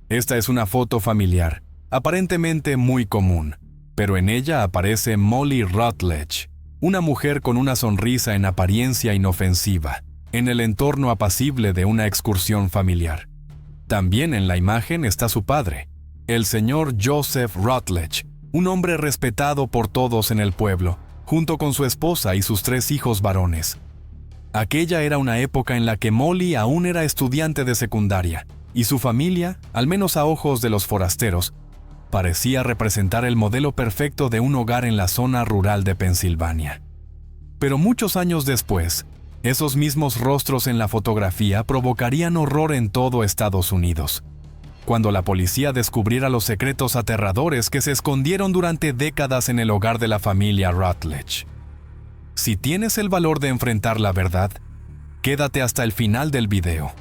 Esta es una foto familiar, aparentemente muy común, pero en ella aparece Molly Rutledge, una mujer con una sonrisa en apariencia inofensiva, en el entorno apacible de una excursión familiar. También en la imagen está su padre, el señor Joseph Rutledge, un hombre respetado por todos en el pueblo, junto con su esposa y sus 3 hijos varones. Aquella era una época en la que Molly aún era estudiante de secundaria, y su familia, al menos a ojos de los forasteros, parecía representar el modelo perfecto de un hogar en la zona rural de Pensilvania. Pero muchos años después, esos mismos rostros en la fotografía provocarían horror en todo Estados Unidos, cuando la policía descubriera los secretos aterradores que se escondieron durante décadas en el hogar de la familia Rutledge. Si tienes el valor de enfrentar la verdad, quédate hasta el final del video.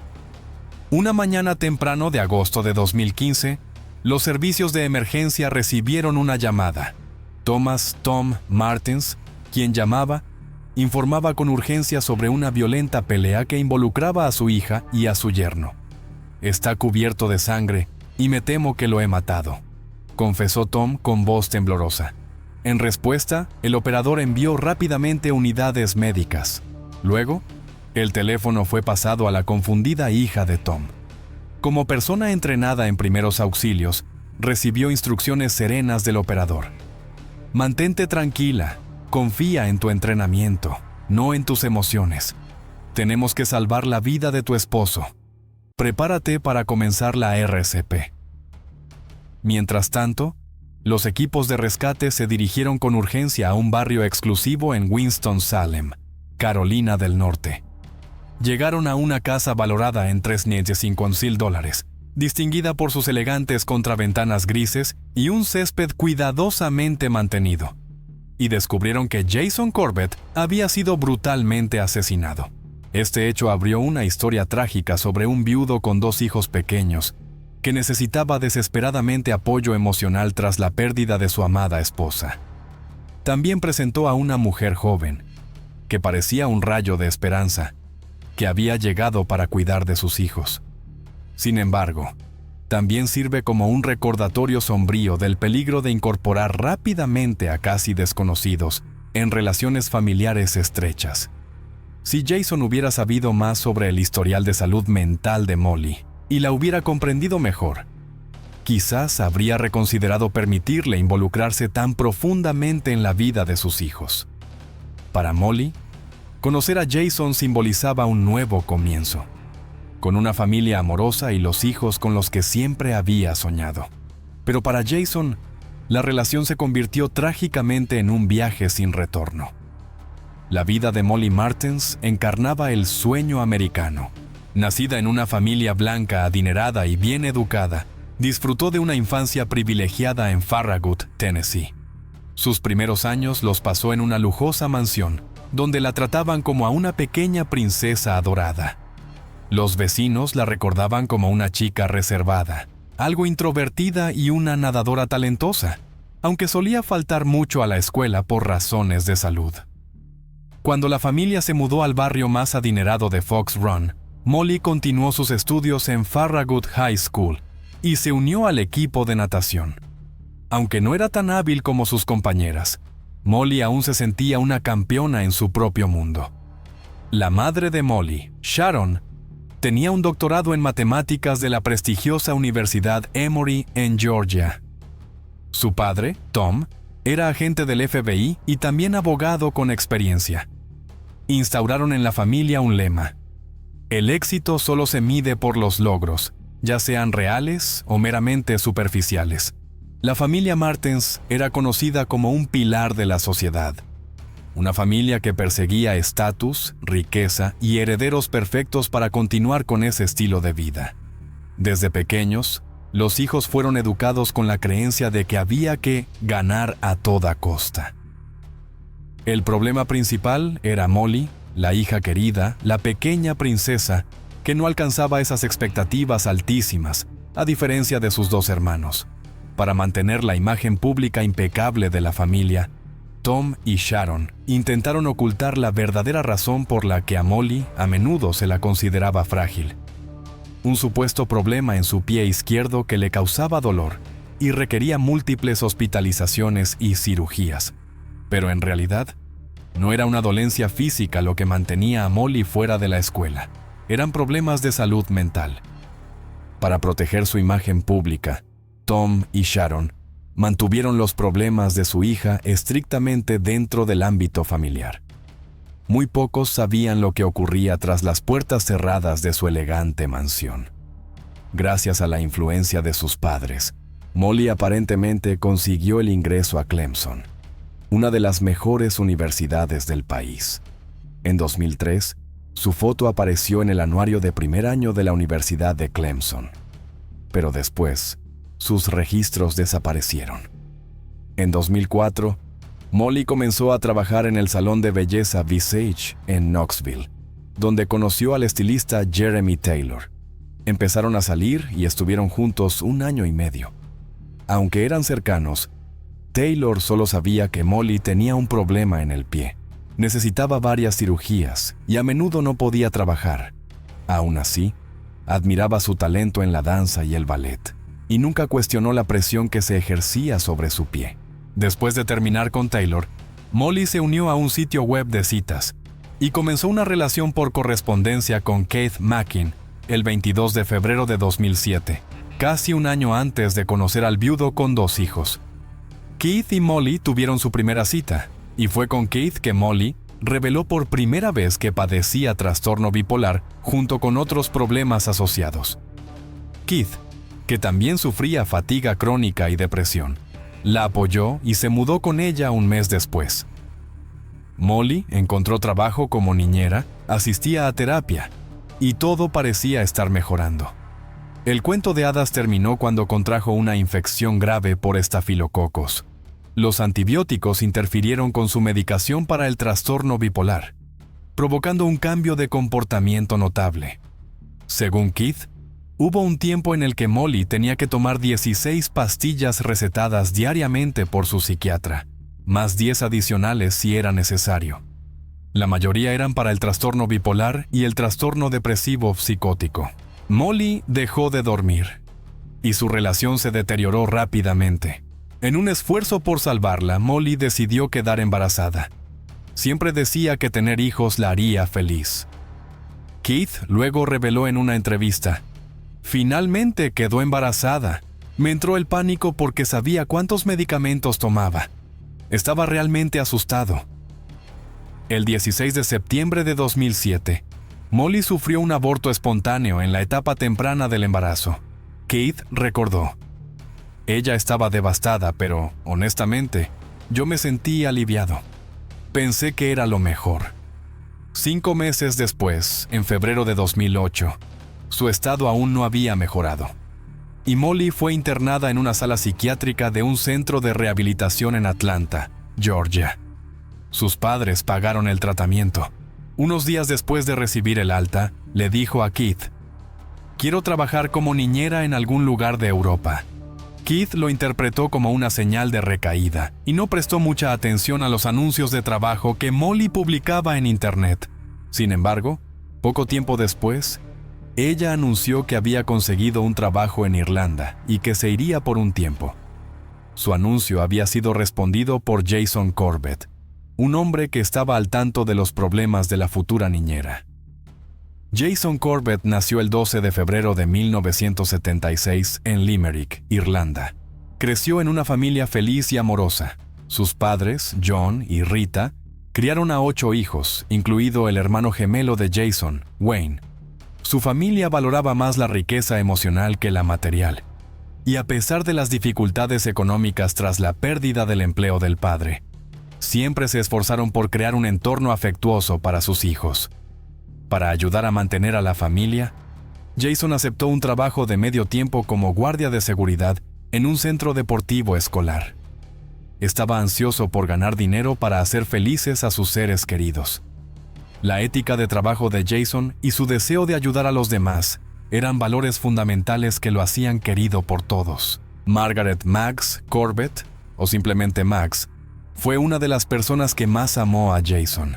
Una mañana temprano de agosto de 2015, los servicios de emergencia recibieron una llamada. Thomas "Tom" Martens, quien llamaba, informaba con urgencia sobre una violenta pelea que involucraba a su hija y a su yerno. «Está cubierto de sangre y me temo que lo he matado», confesó Tom con voz temblorosa. En respuesta, el operador envió rápidamente unidades médicas. Luego, el teléfono fue pasado a la confundida hija de Tom. Como persona entrenada en primeros auxilios, recibió instrucciones serenas del operador. «Mantente tranquila, confía en tu entrenamiento, no en tus emociones. Tenemos que salvar la vida de tu esposo. Prepárate para comenzar la RCP». Mientras tanto, los equipos de rescate se dirigieron con urgencia a un barrio exclusivo en Winston-Salem, Carolina del Norte. Llegaron a una casa valorada en $3,500, distinguida por sus elegantes contraventanas grises y un césped cuidadosamente mantenido, y descubrieron que Jason Corbett había sido brutalmente asesinado. Este hecho abrió una historia trágica sobre un viudo con 2 hijos pequeños, que necesitaba desesperadamente apoyo emocional tras la pérdida de su amada esposa. También presentó a una mujer joven, que parecía un rayo de esperanza, que había llegado para cuidar de sus hijos. Sin embargo, también sirve como un recordatorio sombrío del peligro de incorporar rápidamente a casi desconocidos en relaciones familiares estrechas. Si Jason hubiera sabido más sobre el historial de salud mental de Molly y la hubiera comprendido mejor, quizás habría reconsiderado permitirle involucrarse tan profundamente en la vida de sus hijos. Para Molly, conocer a Jason simbolizaba un nuevo comienzo, con una familia amorosa y los hijos con los que siempre había soñado. Pero para Jason, la relación se convirtió trágicamente en un viaje sin retorno. La vida de Molly Martens encarnaba el sueño americano. Nacida en una familia blanca, adinerada y bien educada, disfrutó de una infancia privilegiada en Farragut, Tennessee. Sus primeros años los pasó en una lujosa mansión, donde la trataban como a una pequeña princesa adorada. Los vecinos la recordaban como una chica reservada, algo introvertida y una nadadora talentosa, aunque solía faltar mucho a la escuela por razones de salud. Cuando la familia se mudó al barrio más adinerado de Fox Run, Molly continuó sus estudios en Farragut High School y se unió al equipo de natación. Aunque no era tan hábil como sus compañeras, Molly aún se sentía una campeona en su propio mundo. La madre de Molly, Sharon, tenía un doctorado en matemáticas de la prestigiosa Universidad Emory en Georgia. Su padre, Tom, era agente del FBI y también abogado con experiencia. Instauraron en la familia un lema: el éxito solo se mide por los logros, ya sean reales o meramente superficiales. La familia Martens era conocida como un pilar de la sociedad. Una familia que perseguía estatus, riqueza y herederos perfectos para continuar con ese estilo de vida. Desde pequeños, los hijos fueron educados con la creencia de que había que ganar a toda costa. El problema principal era Molly, la hija querida, la pequeña princesa, que no alcanzaba esas expectativas altísimas, a diferencia de sus 2 hermanos. Para mantener la imagen pública impecable de la familia, Tom y Sharon intentaron ocultar la verdadera razón por la que a Molly a menudo se la consideraba frágil. un supuesto problema en su pie izquierdo que le causaba dolor y requería múltiples hospitalizaciones y cirugías. Pero en realidad, no era una dolencia física lo que mantenía a Molly fuera de la escuela. Eran problemas de salud mental. Para proteger su imagen pública, Tom y Sharon mantuvieron los problemas de su hija estrictamente dentro del ámbito familiar. Muy pocos sabían lo que ocurría tras las puertas cerradas de su elegante mansión. Gracias a la influencia de sus padres, Molly aparentemente consiguió el ingreso a Clemson, una de las mejores universidades del país. En 2003, su foto apareció en el anuario de primer año de la Universidad de Clemson. Pero después, sus registros desaparecieron. En 2004, Molly comenzó a trabajar en el salón de belleza Visage en Knoxville, donde conoció al estilista Jeremy Taylor. Empezaron a salir y estuvieron juntos 1 año y medio. Aunque eran cercanos, Taylor solo sabía que Molly tenía un problema en el pie. Necesitaba varias cirugías y a menudo no podía trabajar. Aún así, admiraba su talento en la danza y el ballet, y nunca cuestionó la presión que se ejercía sobre su pie. Después de terminar con Taylor, Molly se unió a un sitio web de citas y comenzó una relación por correspondencia con Keith Mackin el 22 de febrero de 2007, casi 1 año antes de conocer al viudo con 2 hijos. Keith y Molly tuvieron su primera cita, y fue con Keith que Molly reveló por primera vez que padecía trastorno bipolar junto con otros problemas asociados. Keith, que también sufría fatiga crónica y depresión, la apoyó y se mudó con ella 1 mes después. Molly encontró trabajo como niñera, asistía a terapia, y todo parecía estar mejorando. El cuento de hadas terminó cuando contrajo una infección grave por estafilococos. Los antibióticos interfirieron con su medicación para el trastorno bipolar, provocando un cambio de comportamiento notable. Según Keith, hubo un tiempo en el que Molly tenía que tomar 16 pastillas recetadas diariamente por su psiquiatra, más 10 adicionales si era necesario. La mayoría eran para el trastorno bipolar y el trastorno depresivo psicótico. Molly dejó de dormir, y su relación se deterioró rápidamente. En un esfuerzo por salvarla, Molly decidió quedar embarazada. Siempre decía que tener hijos la haría feliz. Keith luego reveló en una entrevista: «Finalmente quedó embarazada. Me entró el pánico porque sabía cuántos medicamentos tomaba. Estaba realmente asustado». El 16 de septiembre de 2007, Molly sufrió un aborto espontáneo en la etapa temprana del embarazo. Keith recordó: «Ella estaba devastada, pero, honestamente, yo me sentí aliviado. Pensé que era lo mejor». 5 meses después, en febrero de 2008, su estado aún no había mejorado, y Molly fue internada en una sala psiquiátrica de un centro de rehabilitación en Atlanta, Georgia. Sus padres pagaron el tratamiento. Unos días después de recibir el alta, le dijo a Keith: «Quiero trabajar como niñera en algún lugar de Europa». Keith lo interpretó como una señal de recaída y no prestó mucha atención a los anuncios de trabajo que Molly publicaba en Internet. Sin embargo, poco tiempo después, ella anunció que había conseguido un trabajo en Irlanda y que se iría por un tiempo. Su anuncio había sido respondido por Jason Corbett, un hombre que estaba al tanto de los problemas de la futura niñera. Jason Corbett nació el 12 de febrero de 1976 en Limerick, Irlanda. Creció en una familia feliz y amorosa. Sus padres, John y Rita, criaron a 8 hijos, incluido el hermano gemelo de Jason, Wayne. Su familia valoraba más la riqueza emocional que la material. Y a pesar de las dificultades económicas tras la pérdida del empleo del padre, siempre se esforzaron por crear un entorno afectuoso para sus hijos. Para ayudar a mantener a la familia, Jason aceptó un trabajo de medio tiempo como guardia de seguridad en un centro deportivo escolar. Estaba ansioso por ganar dinero para hacer felices a sus seres queridos. La ética de trabajo de Jason y su deseo de ayudar a los demás eran valores fundamentales que lo hacían querido por todos. Margaret Max Corbett, o simplemente Max, fue una de las personas que más amó a Jason.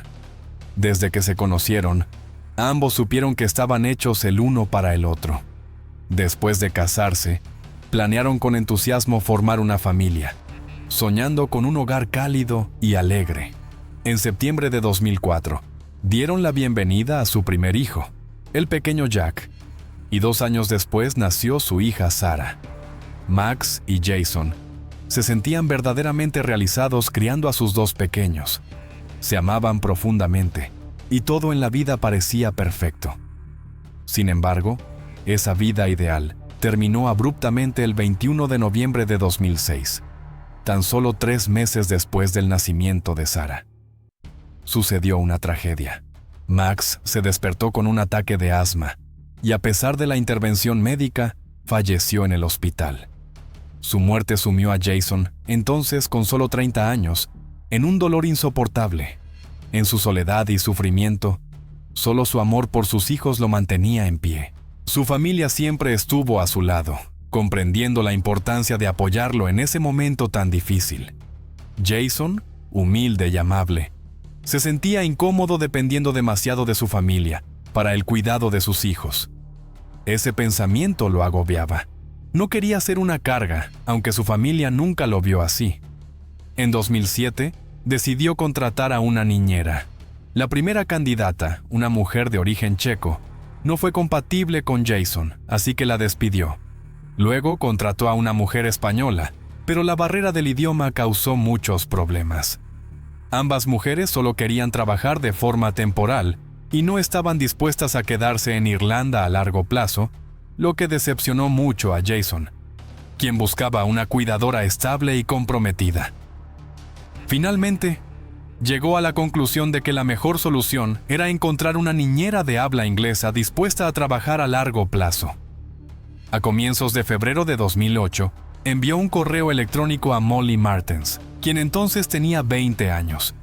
Desde que se conocieron, ambos supieron que estaban hechos el uno para el otro. Después de casarse, planearon con entusiasmo formar una familia, soñando con un hogar cálido y alegre. En septiembre de 2004, dieron la bienvenida a su primer hijo, el pequeño Jack, y 2 años después nació su hija Sarah. Max y Jason se sentían verdaderamente realizados criando a sus 2 pequeños. Se amaban profundamente, y todo en la vida parecía perfecto. Sin embargo, esa vida ideal terminó abruptamente el 21 de noviembre de 2006, tan solo 3 meses después del nacimiento de Sarah. Sucedió una tragedia. Max se despertó con un ataque de asma, y a pesar de la intervención médica, falleció en el hospital. Su muerte sumió a Jason, entonces con solo 30 años, en un dolor insoportable. En su soledad y sufrimiento, solo su amor por sus hijos lo mantenía en pie. Su familia siempre estuvo a su lado, comprendiendo la importancia de apoyarlo en ese momento tan difícil. Jason, humilde y amable, se sentía incómodo dependiendo demasiado de su familia para el cuidado de sus hijos. Ese pensamiento lo agobiaba. No quería ser una carga, aunque su familia nunca lo vio así. En 2007, decidió contratar a una niñera. La primera candidata, una mujer de origen checo, no fue compatible con Jason, así que la despidió. Luego contrató a una mujer española, pero la barrera del idioma causó muchos problemas. Ambas mujeres solo querían trabajar de forma temporal y no estaban dispuestas a quedarse en Irlanda a largo plazo, lo que decepcionó mucho a Jason, quien buscaba una cuidadora estable y comprometida. Finalmente, llegó a la conclusión de que la mejor solución era encontrar una niñera de habla inglesa dispuesta a trabajar a largo plazo. A comienzos de febrero de 2008, envió un correo electrónico a Molly Martens, quien entonces tenía 20 años.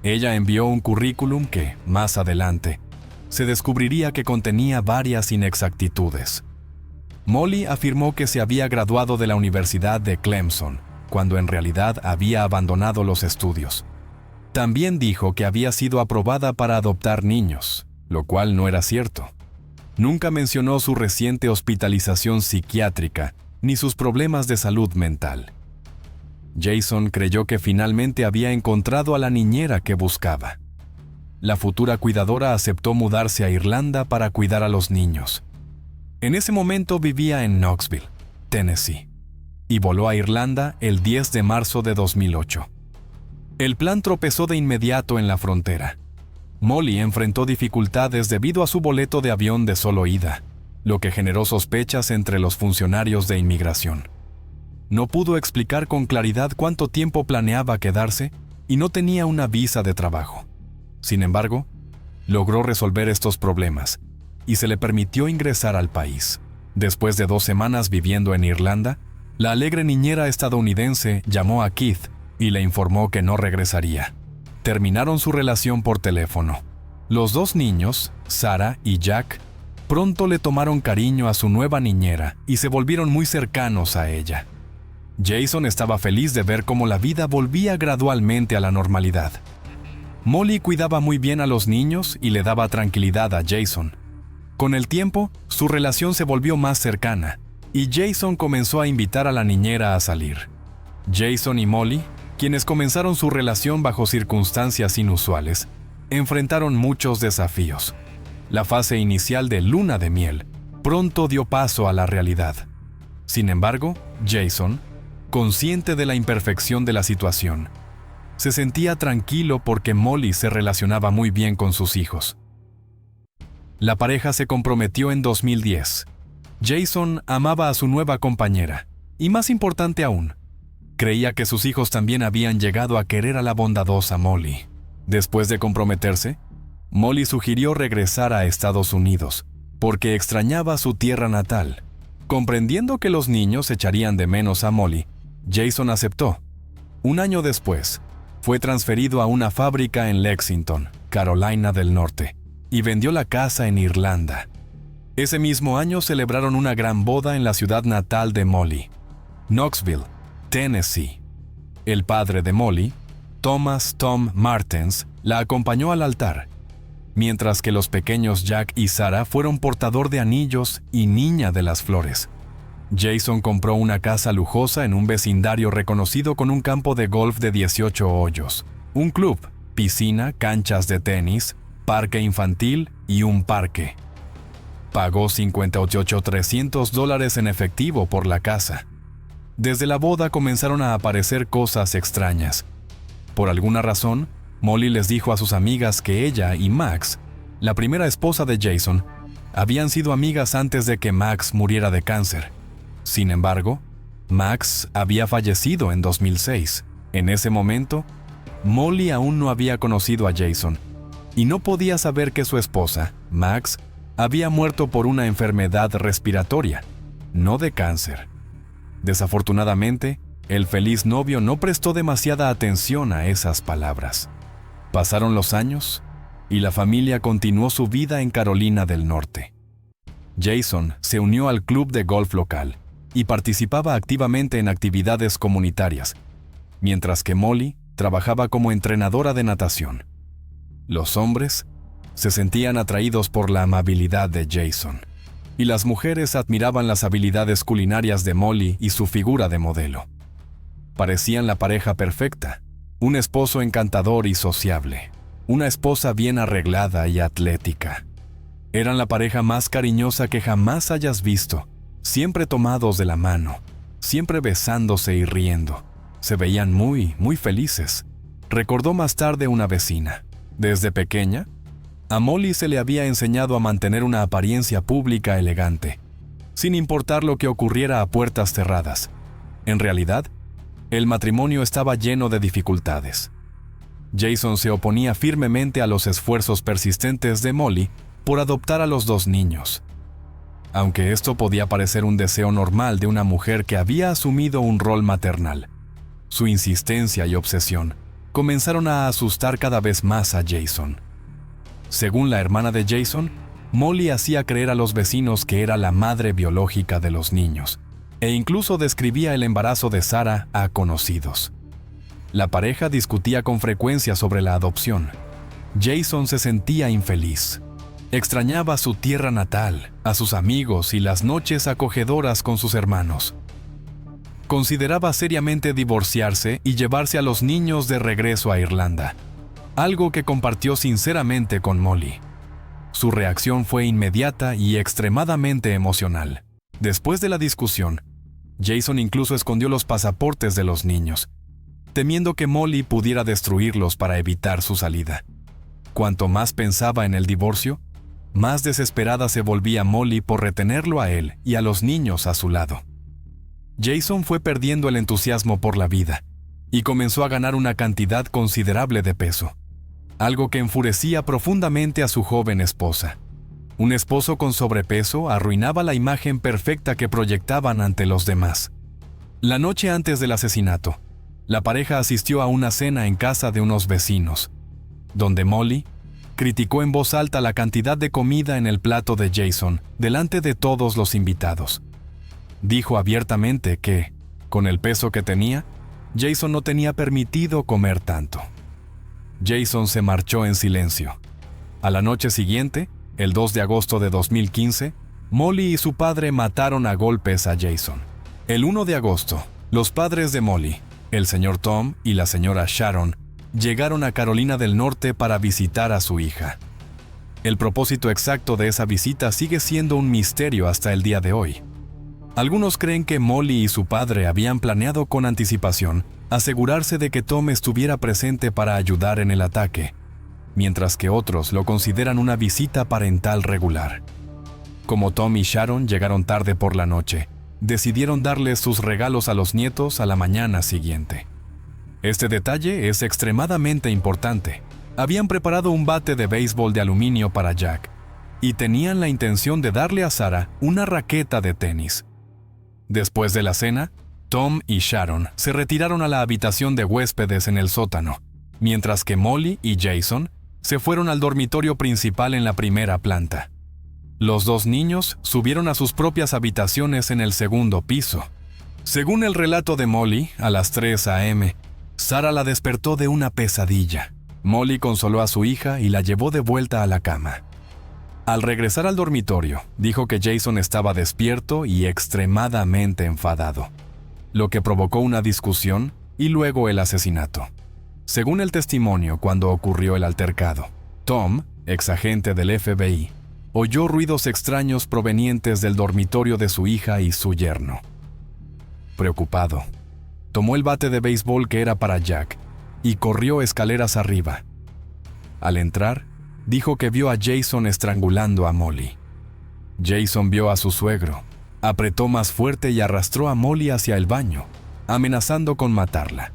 Ella envió un currículum que, más adelante, se descubriría que contenía varias inexactitudes. Molly afirmó que se había graduado de la Universidad de Clemson, cuando en realidad había abandonado los estudios. También dijo que había sido aprobada para adoptar niños, lo cual no era cierto. Nunca mencionó su reciente hospitalización psiquiátrica ni sus problemas de salud mental. Jason creyó que finalmente había encontrado a la niñera que buscaba. La futura cuidadora aceptó mudarse a Irlanda para cuidar a los niños. En ese momento vivía en Knoxville, Tennessee, y voló a Irlanda el 10 de marzo de 2008. El plan tropezó de inmediato en la frontera. Molly enfrentó dificultades debido a su boleto de avión de solo ida, lo que generó sospechas entre los funcionarios de inmigración. No pudo explicar con claridad cuánto tiempo planeaba quedarse y no tenía una visa de trabajo. Sin embargo, logró resolver estos problemas y se le permitió ingresar al país. Después de 2 semanas viviendo en Irlanda, la alegre niñera estadounidense llamó a Keith y le informó que no regresaría. Terminaron su relación por teléfono. Los 2 niños, Sarah y Jack, pronto le tomaron cariño a su nueva niñera y se volvieron muy cercanos a ella. Jason estaba feliz de ver cómo la vida volvía gradualmente a la normalidad. Molly cuidaba muy bien a los niños y le daba tranquilidad a Jason. Con el tiempo, su relación se volvió más cercana y Jason comenzó a invitar a la niñera a salir. Jason y Molly, quienes comenzaron su relación bajo circunstancias inusuales, enfrentaron muchos desafíos. La fase inicial de luna de miel pronto dio paso a la realidad. Sin embargo, Jason, consciente de la imperfección de la situación, se sentía tranquilo porque Molly se relacionaba muy bien con sus hijos. La pareja se comprometió en 2010. Jason amaba a su nueva compañera, y más importante aún, creía que sus hijos también habían llegado a querer a la bondadosa Molly. Después de comprometerse, Molly sugirió regresar a Estados Unidos, porque extrañaba su tierra natal. Comprendiendo que los niños echarían de menos a Molly, Jason aceptó. 1 año después, fue transferido a una fábrica en Lexington, Carolina del Norte, y vendió la casa en Irlanda. Ese mismo año celebraron una gran boda en la ciudad natal de Molly, Knoxville, Tennessee. El padre de Molly, Thomas Tom Martens, la acompañó al altar. mientras que los pequeños Jack y Sarah fueron portador de anillos y niña de las flores. Jason compró una casa lujosa en un vecindario reconocido con un campo de golf de 18 hoyos, un club, piscina, canchas de tenis, parque infantil y un parque. Pagó $58,300 en efectivo por la casa. Desde la boda comenzaron a aparecer cosas extrañas. Por alguna razón, Molly les dijo a sus amigas que ella y Max, la primera esposa de Jason, habían sido amigas antes de que Max muriera de cáncer. Sin embargo, Max había fallecido en 2006. En ese momento, Molly aún no había conocido a Jason y no podía saber que su esposa, Max, había muerto por una enfermedad respiratoria, no de cáncer. Desafortunadamente, el feliz novio no prestó demasiada atención a esas palabras. Pasaron los años y la familia continuó su vida en Carolina del Norte. Jason se unió al club de golf local y participaba activamente en actividades comunitarias, mientras que Molly trabajaba como entrenadora de natación. Los hombres se sentían atraídos por la amabilidad de Jason, y las mujeres admiraban las habilidades culinarias de Molly y su figura de modelo. Parecían la pareja perfecta, un esposo encantador y sociable, una esposa bien arreglada y atlética. Eran la pareja más cariñosa que jamás hayas visto, siempre tomados de la mano, siempre besándose y riendo. Se veían muy felices, recordó más tarde una vecina. Desde pequeña, a Molly se le había enseñado a mantener una apariencia pública elegante, sin importar lo que ocurriera a puertas cerradas. En realidad, el matrimonio estaba lleno de dificultades. Jason se oponía firmemente a los esfuerzos persistentes de Molly por adoptar a los dos niños. Aunque esto podía parecer un deseo normal de una mujer que había asumido un rol maternal, su insistencia y obsesión comenzaron a asustar cada vez más a Jason. Según la hermana de Jason, Molly hacía creer a los vecinos que era la madre biológica de los niños, e incluso describía el embarazo de Sarah a conocidos. La pareja discutía con frecuencia sobre la adopción. Jason se sentía infeliz. Extrañaba su tierra natal, a sus amigos y las noches acogedoras con sus hermanos. Consideraba seriamente divorciarse y llevarse a los niños de regreso a Irlanda, algo que compartió sinceramente con Molly. Su reacción fue inmediata y extremadamente emocional. Después de la discusión, Jason incluso escondió los pasaportes de los niños, temiendo que Molly pudiera destruirlos para evitar su salida. Cuanto más pensaba en el divorcio, más desesperada se volvía Molly por retenerlo a él y a los niños a su lado. Jason fue perdiendo el entusiasmo por la vida y comenzó a ganar una cantidad considerable de peso, algo que enfurecía profundamente a su joven esposa. Un esposo con sobrepeso arruinaba la imagen perfecta que proyectaban ante los demás. La noche antes del asesinato, la pareja asistió a una cena en casa de unos vecinos, donde Molly criticó en voz alta la cantidad de comida en el plato de Jason delante de todos los invitados. Dijo abiertamente que, con el peso que tenía, Jason no tenía permitido comer tanto. Jason se marchó en silencio. A la noche siguiente, el 2 de agosto de 2015, Molly y su padre mataron a golpes a Jason. El 1 de agosto, los padres de Molly, el señor Tom y la señora Sharon, llegaron a Carolina del Norte para visitar a su hija. El propósito exacto de esa visita sigue siendo un misterio hasta el día de hoy. Algunos creen que Molly y su padre habían planeado con anticipación asegurarse de que Tom estuviera presente para ayudar en el ataque, mientras que otros lo consideran una visita parental regular. Como Tom y Sharon llegaron tarde por la noche, decidieron darles sus regalos a los nietos a la mañana siguiente. Este detalle es extremadamente importante. Habían preparado un bate de béisbol de aluminio para Jack y tenían la intención de darle a Sarah una raqueta de tenis. Después de la cena, Tom y Sharon se retiraron a la habitación de huéspedes en el sótano, mientras que Molly y Jason se fueron al dormitorio principal en la primera planta. Los dos niños subieron a sus propias habitaciones en el segundo piso. Según el relato de Molly, a las 3 a.m., Sarah la despertó de una pesadilla. Molly consoló a su hija y la llevó de vuelta a la cama. Al regresar al dormitorio, dijo que Jason estaba despierto y extremadamente enfadado, lo que provocó una discusión y luego el asesinato. Según el testimonio, cuando ocurrió el altercado, Tom, exagente del FBI, oyó ruidos extraños provenientes del dormitorio de su hija y su yerno. Preocupado, tomó el bate de béisbol que era para Jack y corrió escaleras arriba. Al entrar, dijo que vio a Jason estrangulando a Molly. Jason vio a su suegro, apretó más fuerte y arrastró a Molly hacia el baño, amenazando con matarla.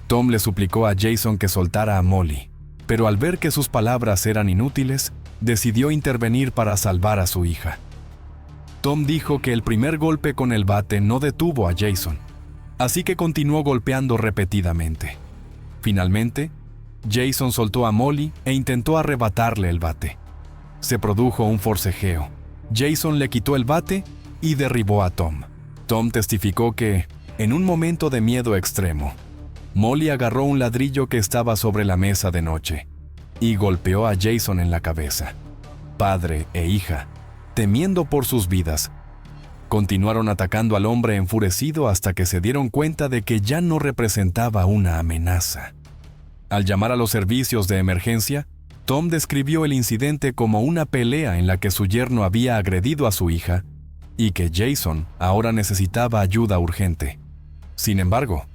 Tom le suplicó a Jason que soltara a Molly, pero al ver que sus palabras eran inútiles, decidió intervenir para salvar a su hija. Tom dijo que el primer golpe con el bate no detuvo a Jason, así que continuó golpeando repetidamente. Finalmente, Jason soltó a Molly e intentó arrebatarle el bate. Se produjo un forcejeo. Jason le quitó el bate y derribó a Tom. Tom testificó que, en un momento de miedo extremo, Molly agarró un ladrillo que estaba sobre la mesa de noche y golpeó a Jason en la cabeza. Padre e hija, temiendo por sus vidas, continuaron atacando al hombre enfurecido hasta que se dieron cuenta de que ya no representaba una amenaza. Al llamar a los servicios de emergencia, Tom describió el incidente como una pelea en la que su yerno había agredido a su hija y que Jason ahora necesitaba ayuda urgente. Sin embargo,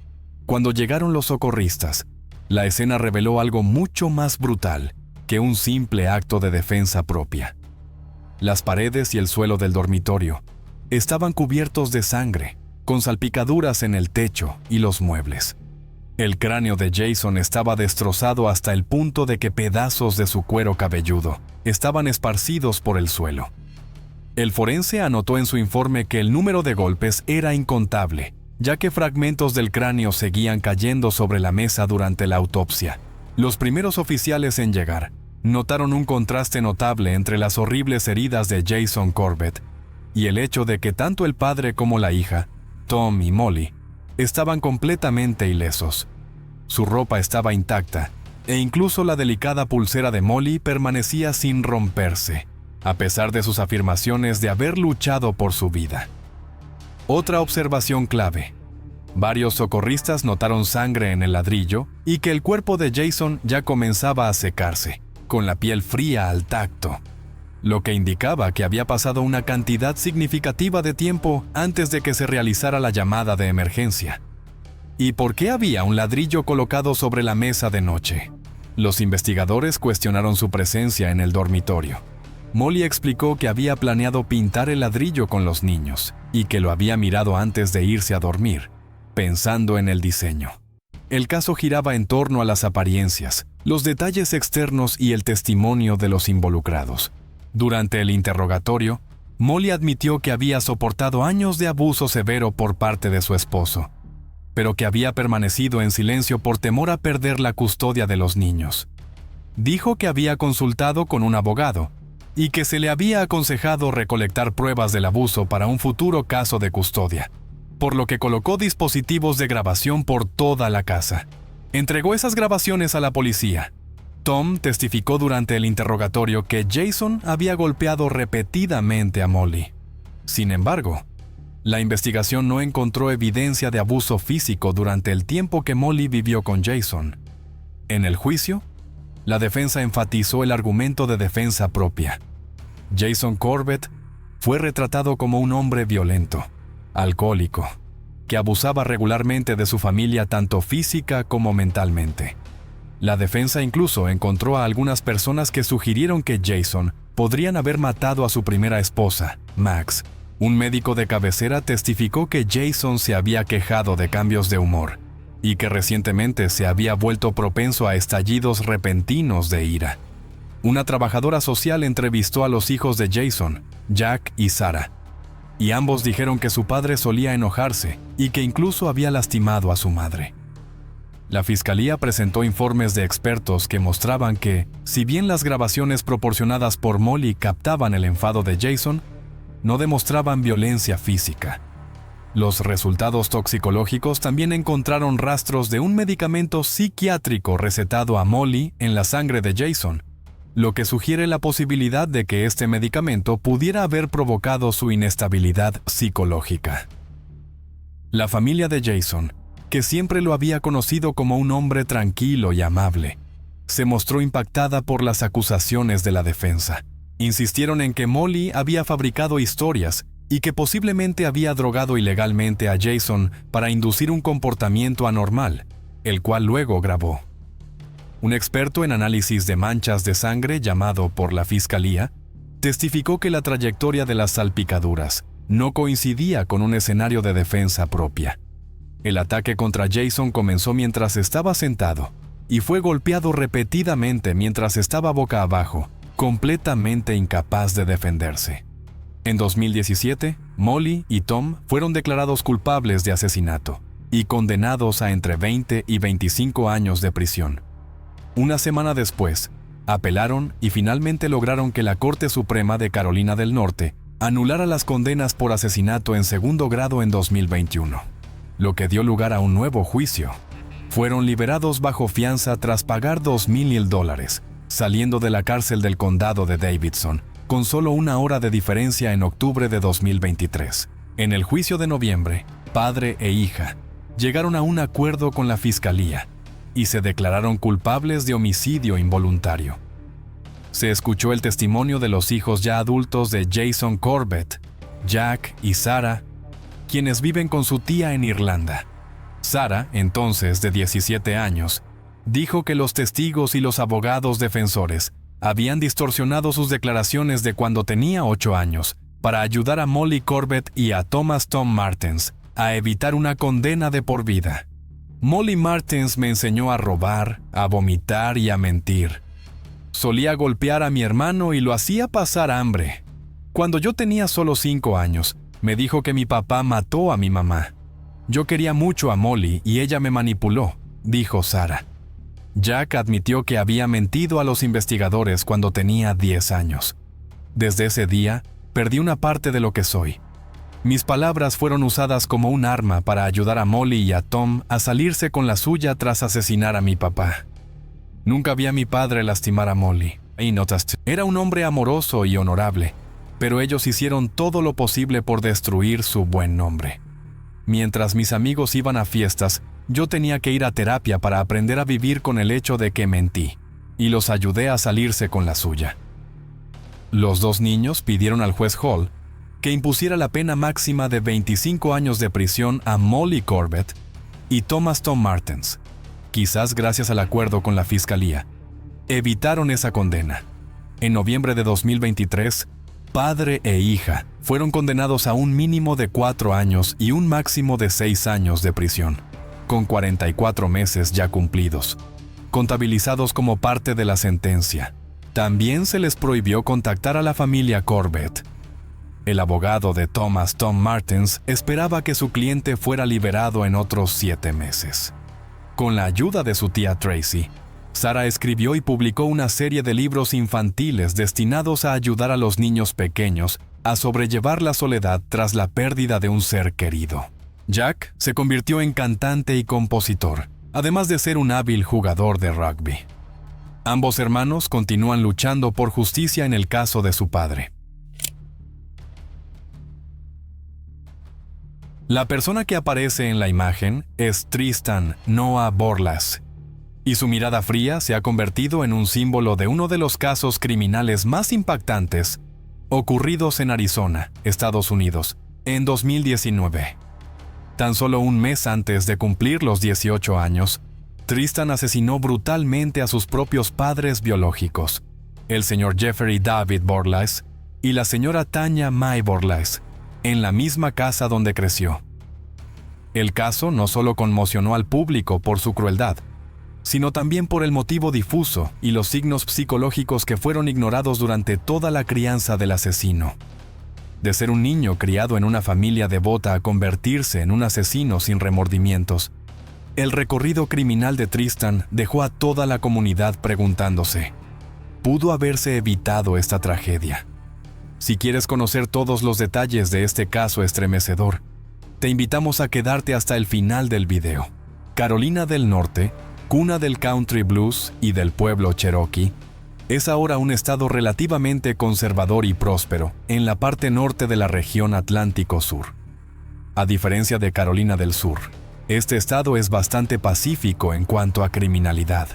cuando llegaron los socorristas, la escena reveló algo mucho más brutal que un simple acto de defensa propia. Las paredes y el suelo del dormitorio estaban cubiertos de sangre, con salpicaduras en el techo y los muebles. El cráneo de Jason estaba destrozado hasta el punto de que pedazos de su cuero cabelludo estaban esparcidos por el suelo. El forense anotó en su informe que el número de golpes era incontable, ya que fragmentos del cráneo seguían cayendo sobre la mesa durante la autopsia. Los primeros oficiales en llegar notaron un contraste notable entre las horribles heridas de Jason Corbett y el hecho de que tanto el padre como la hija, Tom y Molly, estaban completamente ilesos. Su ropa estaba intacta, e incluso la delicada pulsera de Molly permanecía sin romperse, a pesar de sus afirmaciones de haber luchado por su vida. Otra observación clave: varios socorristas notaron sangre en el ladrillo y que el cuerpo de Jason ya comenzaba a secarse, con la piel fría al tacto, lo que indicaba que había pasado una cantidad significativa de tiempo antes de que se realizara la llamada de emergencia. ¿Y por qué había un ladrillo colocado sobre la mesa de noche? Los investigadores cuestionaron su presencia en el dormitorio. Molly explicó que había planeado pintar el ladrillo con los niños y que lo había mirado antes de irse a dormir, pensando en el diseño. El caso giraba en torno a las apariencias, los detalles externos y el testimonio de los involucrados. Durante el interrogatorio, Molly admitió que había soportado años de abuso severo por parte de su esposo, pero que había permanecido en silencio por temor a perder la custodia de los niños. Dijo que había consultado con un abogado y que se le había aconsejado recolectar pruebas del abuso para un futuro caso de custodia, por lo que colocó dispositivos de grabación por toda la casa. Entregó esas grabaciones a la policía. Tom testificó durante el interrogatorio que Jason había golpeado repetidamente a Molly. Sin embargo, la investigación no encontró evidencia de abuso físico durante el tiempo que Molly vivió con Jason. En el juicio, la defensa enfatizó el argumento de defensa propia. Jason Corbett fue retratado como un hombre violento, alcohólico, que abusaba regularmente de su familia tanto física como mentalmente. La defensa incluso encontró a algunas personas que sugirieron que Jason podrían haber matado a su primera esposa, Max. Un médico de cabecera testificó que Jason se había quejado de cambios de humor y que recientemente se había vuelto propenso a estallidos repentinos de ira. Una trabajadora social entrevistó a los hijos de Jason, Jack y Sarah, y ambos dijeron que su padre solía enojarse y que incluso había lastimado a su madre. La fiscalía presentó informes de expertos que mostraban que, si bien las grabaciones proporcionadas por Molly captaban el enfado de Jason, no demostraban violencia física. Los resultados toxicológicos también encontraron rastros de un medicamento psiquiátrico recetado a Molly en la sangre de Jason, lo que sugiere la posibilidad de que este medicamento pudiera haber provocado su inestabilidad psicológica. La familia de Jason, que siempre lo había conocido como un hombre tranquilo y amable, se mostró impactada por las acusaciones de la defensa. Insistieron en que Molly había fabricado historias y que posiblemente había drogado ilegalmente a Jason para inducir un comportamiento anormal, el cual luego grabó. Un experto en análisis de manchas de sangre llamado por la fiscalía testificó que la trayectoria de las salpicaduras no coincidía con un escenario de defensa propia. El ataque contra Jason comenzó mientras estaba sentado y fue golpeado repetidamente mientras estaba boca abajo, completamente incapaz de defenderse. En 2017, Molly y Tom fueron declarados culpables de asesinato y condenados a entre 20 y 25 años de prisión. Una semana después, apelaron y finalmente lograron que la Corte Suprema de Carolina del Norte anulara las condenas por asesinato en segundo grado en 2021, lo que dio lugar a un nuevo juicio. Fueron liberados bajo fianza tras pagar $2,000, saliendo de la cárcel del condado de Davidson, con solo una hora de diferencia en octubre de 2023. En el juicio de noviembre, padre e hija llegaron a un acuerdo con la fiscalía y se declararon culpables de homicidio involuntario. Se escuchó el testimonio de los hijos ya adultos de Jason Corbett, Jack y Sarah, quienes viven con su tía en Irlanda. Sarah, entonces de 17 años, dijo que los testigos y los abogados defensores habían distorsionado sus declaraciones de cuando tenía 8 años para ayudar a Molly Corbett y a Thomas Tom Martens a evitar una condena de por vida. Molly Martens me enseñó a robar, a vomitar y a mentir. Solía golpear a mi hermano y lo hacía pasar hambre. Cuando yo tenía solo 5 años, me dijo que mi papá mató a mi mamá. Yo quería mucho a Molly y ella me manipuló, dijo Sarah. Jack admitió que había mentido a los investigadores cuando tenía 10 años. Desde ese día, perdí una parte de lo que soy. Mis palabras fueron usadas como un arma para ayudar a Molly y a Tom a salirse con la suya tras asesinar a mi papá. Nunca vi a mi padre lastimar a Molly. Era un hombre amoroso y honorable, pero ellos hicieron todo lo posible por destruir su buen nombre. Mientras mis amigos iban a fiestas, yo tenía que ir a terapia para aprender a vivir con el hecho de que mentí, y los ayudé a salirse con la suya. Los 2 niños pidieron al juez Hall que impusiera la pena máxima de 25 años de prisión a Molly Corbett y Thomas Tom Martens. Quizás gracias al acuerdo con la fiscalía, evitaron esa condena. En noviembre de 2023, padre e hija fueron condenados a un mínimo de 4 años y un máximo de 6 años de prisión, con 44 meses ya cumplidos, contabilizados como parte de la sentencia. También se les prohibió contactar a la familia Corbett. El abogado de Thomas Tom Martens esperaba que su cliente fuera liberado en otros 7 meses. Con la ayuda de su tía Tracy, Sarah escribió y publicó una serie de libros infantiles destinados a ayudar a los niños pequeños a sobrellevar la soledad tras la pérdida de un ser querido. Jack se convirtió en cantante y compositor, además de ser un hábil jugador de rugby. Ambos hermanos continúan luchando por justicia en el caso de su padre. La persona que aparece en la imagen es Tristan Noah Borlas, y su mirada fría se ha convertido en un símbolo de uno de los casos criminales más impactantes ocurridos en Arizona, Estados Unidos, en 2019. Tan solo un mes antes de cumplir los 18 años, Tristan asesinó brutalmente a sus propios padres biológicos, el señor Jeffrey David Borlas y la señora Tanya Mae Borlas, en la misma casa donde creció. El caso no solo conmocionó al público por su crueldad, sino también por el motivo difuso y los signos psicológicos que fueron ignorados durante toda la crianza del asesino. De ser un niño criado en una familia devota a convertirse en un asesino sin remordimientos, el recorrido criminal de Tristan dejó a toda la comunidad preguntándose, ¿pudo haberse evitado esta tragedia? Si quieres conocer todos los detalles de este caso estremecedor, te invitamos a quedarte hasta el final del video. Carolina del Norte, cuna del country blues y del pueblo cherokee, es ahora un estado relativamente conservador y próspero en la parte norte de la región Atlántico Sur. A diferencia de Carolina del Sur, este estado es bastante pacífico en cuanto a criminalidad.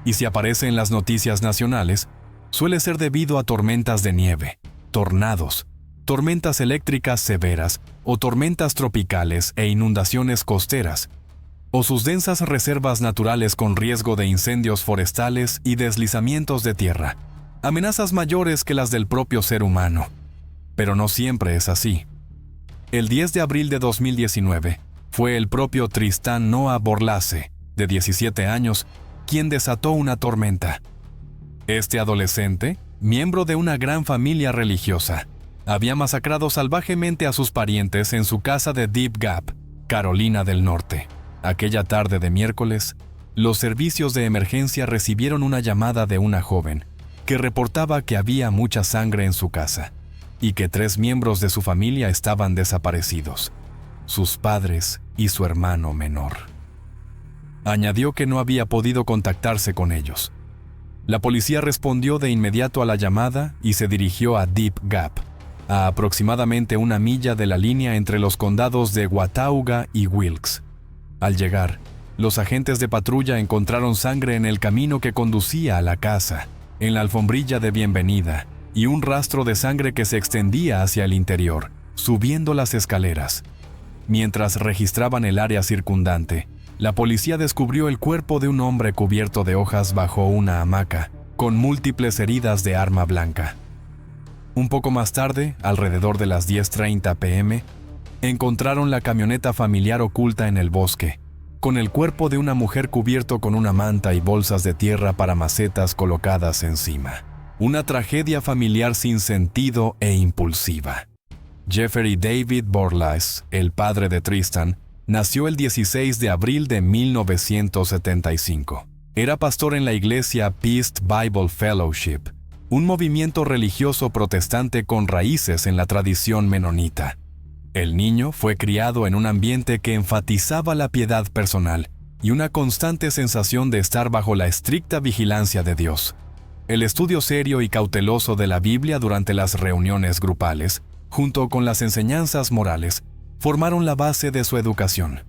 Y si aparece en las noticias nacionales, suele ser debido a tormentas de nieve, tornados, tormentas eléctricas severas o tormentas tropicales e inundaciones costeras, o sus densas reservas naturales con riesgo de incendios forestales y deslizamientos de tierra, amenazas mayores que las del propio ser humano. Pero no siempre es así. El 10 de abril de 2019, fue el propio Tristan Noah Borlase, de 17 años, quien desató una tormenta. Este adolescente, miembro de una gran familia religiosa, había masacrado salvajemente a sus parientes en su casa de Deep Gap, Carolina del Norte. Aquella tarde de miércoles, los servicios de emergencia recibieron una llamada de una joven que reportaba que había mucha sangre en su casa y que 3 miembros de su familia estaban desaparecidos, sus padres y su hermano menor. Añadió que no había podido contactarse con ellos. La policía respondió de inmediato a la llamada y se dirigió a Deep Gap, a aproximadamente 1 milla de la línea entre los condados de Watauga y Wilkes. Al llegar, los agentes de patrulla encontraron sangre en el camino que conducía a la casa, en la alfombrilla de bienvenida, y un rastro de sangre que se extendía hacia el interior, subiendo las escaleras. Mientras registraban el área circundante, la policía descubrió el cuerpo de un hombre cubierto de hojas bajo una hamaca, con múltiples heridas de arma blanca. Un poco más tarde, alrededor de las 10:30 p.m., encontraron la camioneta familiar oculta en el bosque, con el cuerpo de una mujer cubierto con una manta y bolsas de tierra para macetas colocadas encima. Una tragedia familiar sin sentido e impulsiva. Jeffrey David Borlase, el padre de Tristan, nació el 16 de abril de 1975. Era pastor en la iglesia Peace Bible Fellowship, un movimiento religioso protestante con raíces en la tradición menonita. El niño fue criado en un ambiente que enfatizaba la piedad personal y una constante sensación de estar bajo la estricta vigilancia de Dios. El estudio serio y cauteloso de la Biblia durante las reuniones grupales, junto con las enseñanzas morales, formaron la base de su educación.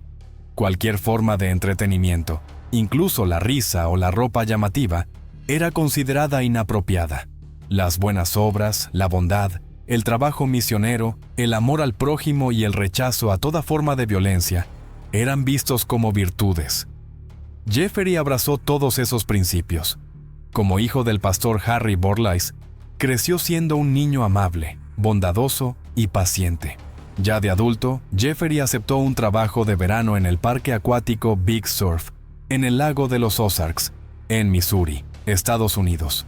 Cualquier forma de entretenimiento, incluso la risa o la ropa llamativa, era considerada inapropiada. Las buenas obras, la bondad, el trabajo misionero, el amor al prójimo y el rechazo a toda forma de violencia eran vistos como virtudes. Jeffrey abrazó todos esos principios. Como hijo del pastor Harry Borlase, creció siendo un niño amable, bondadoso y paciente. Ya de adulto, Jeffrey aceptó un trabajo de verano en el parque acuático Big Surf, en el lago de los Ozarks, en Missouri, Estados Unidos.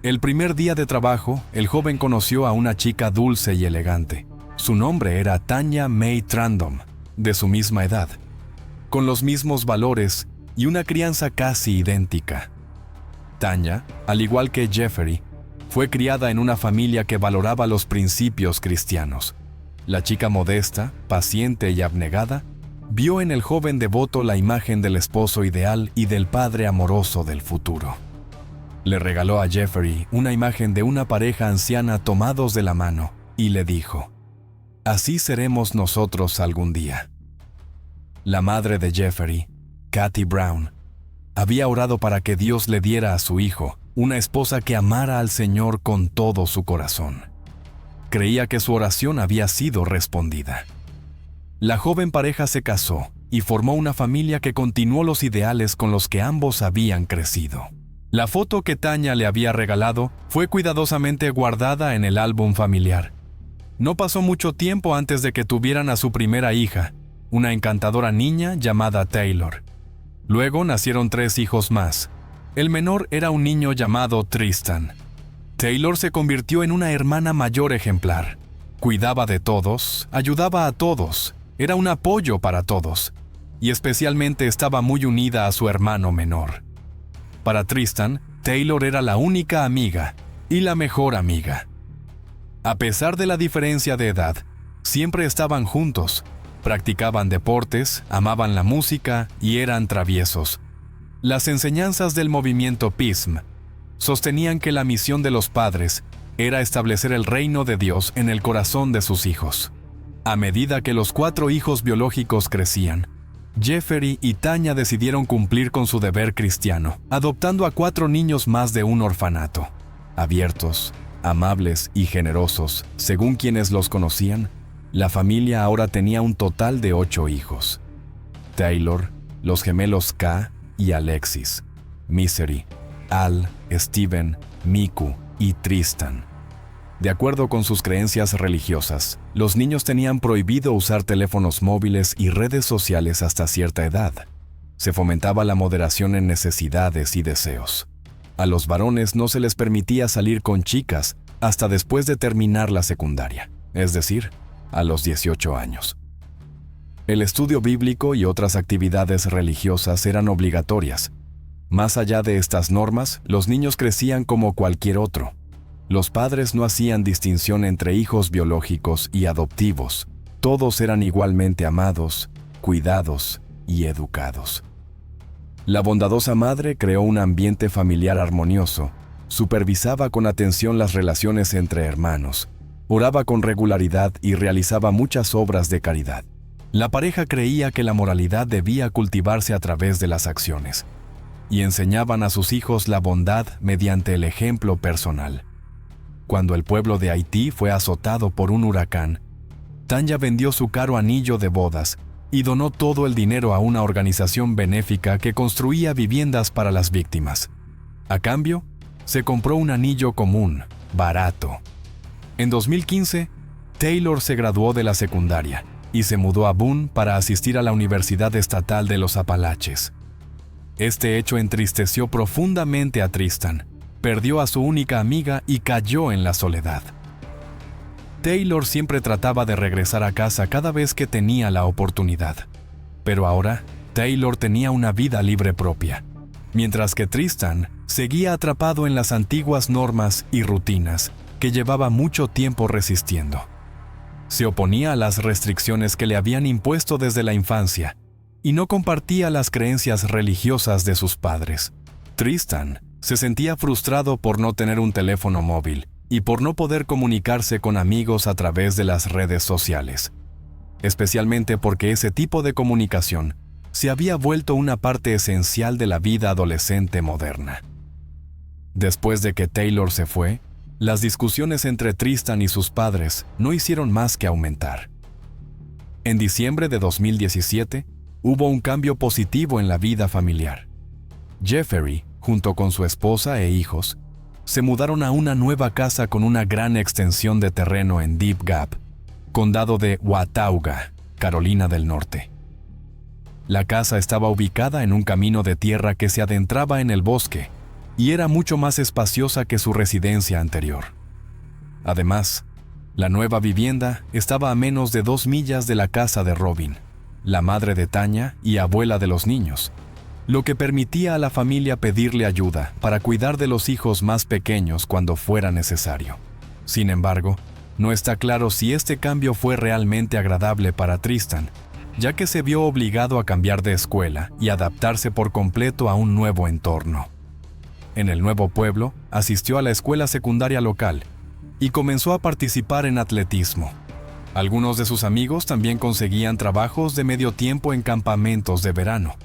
El primer día de trabajo, el joven conoció a una chica dulce y elegante. Su nombre era Tanya May Trandom, de su misma edad, con los mismos valores y una crianza casi idéntica. Tanya, al igual que Jeffrey, fue criada en una familia que valoraba los principios cristianos. La chica modesta, paciente y abnegada, vio en el joven devoto la imagen del esposo ideal y del padre amoroso del futuro. Le regaló a Jeffrey una imagen de una pareja anciana tomados de la mano y le dijo: «Así seremos nosotros algún día». La madre de Jeffrey, Kathy Brown, había orado para que Dios le diera a su hijo una esposa que amara al Señor con todo su corazón. Creía que su oración había sido respondida. La joven pareja se casó y formó una familia que continuó los ideales con los que ambos habían crecido. La foto que Tanya le había regalado fue cuidadosamente guardada en el álbum familiar. No pasó mucho tiempo antes de que tuvieran a su primera hija, una encantadora niña llamada Taylor. Luego nacieron 3 hijos más. El menor era un niño llamado Tristan. Taylor se convirtió en una hermana mayor ejemplar. Cuidaba de todos, ayudaba a todos, era un apoyo para todos, y especialmente estaba muy unida a su hermano menor. Para Tristan, Taylor era la única amiga y la mejor amiga. A pesar de la diferencia de edad, siempre estaban juntos, Practicaban deportes, amaban la música y eran traviesos. Las enseñanzas del movimiento PISM sostenían que la misión de los padres era establecer el reino de Dios en el corazón de sus hijos. A medida que los 4 hijos biológicos crecían, Jeffrey y Tanya decidieron cumplir con su deber cristiano, adoptando a 4 niños más de un orfanato. Abiertos, amables y generosos, según quienes los conocían, la familia ahora tenía un total de 8 hijos. Taylor, los gemelos K y Alexis, Misery, Al, Steven, Miku y Tristan. De acuerdo con sus creencias religiosas, los niños tenían prohibido usar teléfonos móviles y redes sociales hasta cierta edad. Se fomentaba la moderación en necesidades y deseos. A los varones no se les permitía salir con chicas hasta después de terminar la secundaria, es decir, a los 18 años. El estudio bíblico y otras actividades religiosas eran obligatorias. Más allá de estas normas, los niños crecían como cualquier otro. Los padres no hacían distinción entre hijos biológicos y adoptivos. Todos eran igualmente amados, cuidados y educados. La bondadosa madre creó un ambiente familiar armonioso, supervisaba con atención las relaciones entre hermanos, oraba con regularidad y realizaba muchas obras de caridad. La pareja creía que la moralidad debía cultivarse a través de las acciones, y enseñaban a sus hijos la bondad mediante el ejemplo personal. Cuando el pueblo de Haití fue azotado por un huracán, Tanya vendió su caro anillo de bodas y donó todo el dinero a una organización benéfica que construía viviendas para las víctimas. A cambio, se compró un anillo común, barato. En 2015, Taylor se graduó de la secundaria y se mudó a Boone para asistir a la Universidad Estatal de los Apalaches. Este hecho entristeció profundamente a Tristan. Perdió a su única amiga y cayó en la soledad. Taylor siempre trataba de regresar a casa cada vez que tenía la oportunidad. Pero ahora, Taylor tenía una vida libre propia, mientras que Tristan seguía atrapado en las antiguas normas y rutinas que llevaba mucho tiempo resistiendo. Se oponía a las restricciones que le habían impuesto desde la infancia y no compartía las creencias religiosas de sus padres. Tristan se sentía frustrado por no tener un teléfono móvil y por no poder comunicarse con amigos a través de las redes sociales, especialmente porque ese tipo de comunicación se había vuelto una parte esencial de la vida adolescente moderna. Después de que Taylor se fue, las discusiones entre Tristan y sus padres no hicieron más que aumentar. En diciembre de 2017, hubo un cambio positivo en la vida familiar. Jeffrey, junto con su esposa e hijos, se mudaron a una nueva casa con una gran extensión de terreno en Deep Gap, condado de Watauga, Carolina del Norte. La casa estaba ubicada en un camino de tierra que se adentraba en el bosque y era mucho más espaciosa que su residencia anterior. Además, la nueva vivienda estaba a menos de 2 millas de la casa de Robin, la madre de Tanya y abuela de los niños, lo que permitía a la familia pedirle ayuda para cuidar de los hijos más pequeños cuando fuera necesario. Sin embargo, no está claro si este cambio fue realmente agradable para Tristan, ya que se vio obligado a cambiar de escuela y adaptarse por completo a un nuevo entorno. En el nuevo pueblo, asistió a la escuela secundaria local y comenzó a participar en atletismo. Algunos de sus amigos también conseguían trabajos de medio tiempo en campamentos de verano.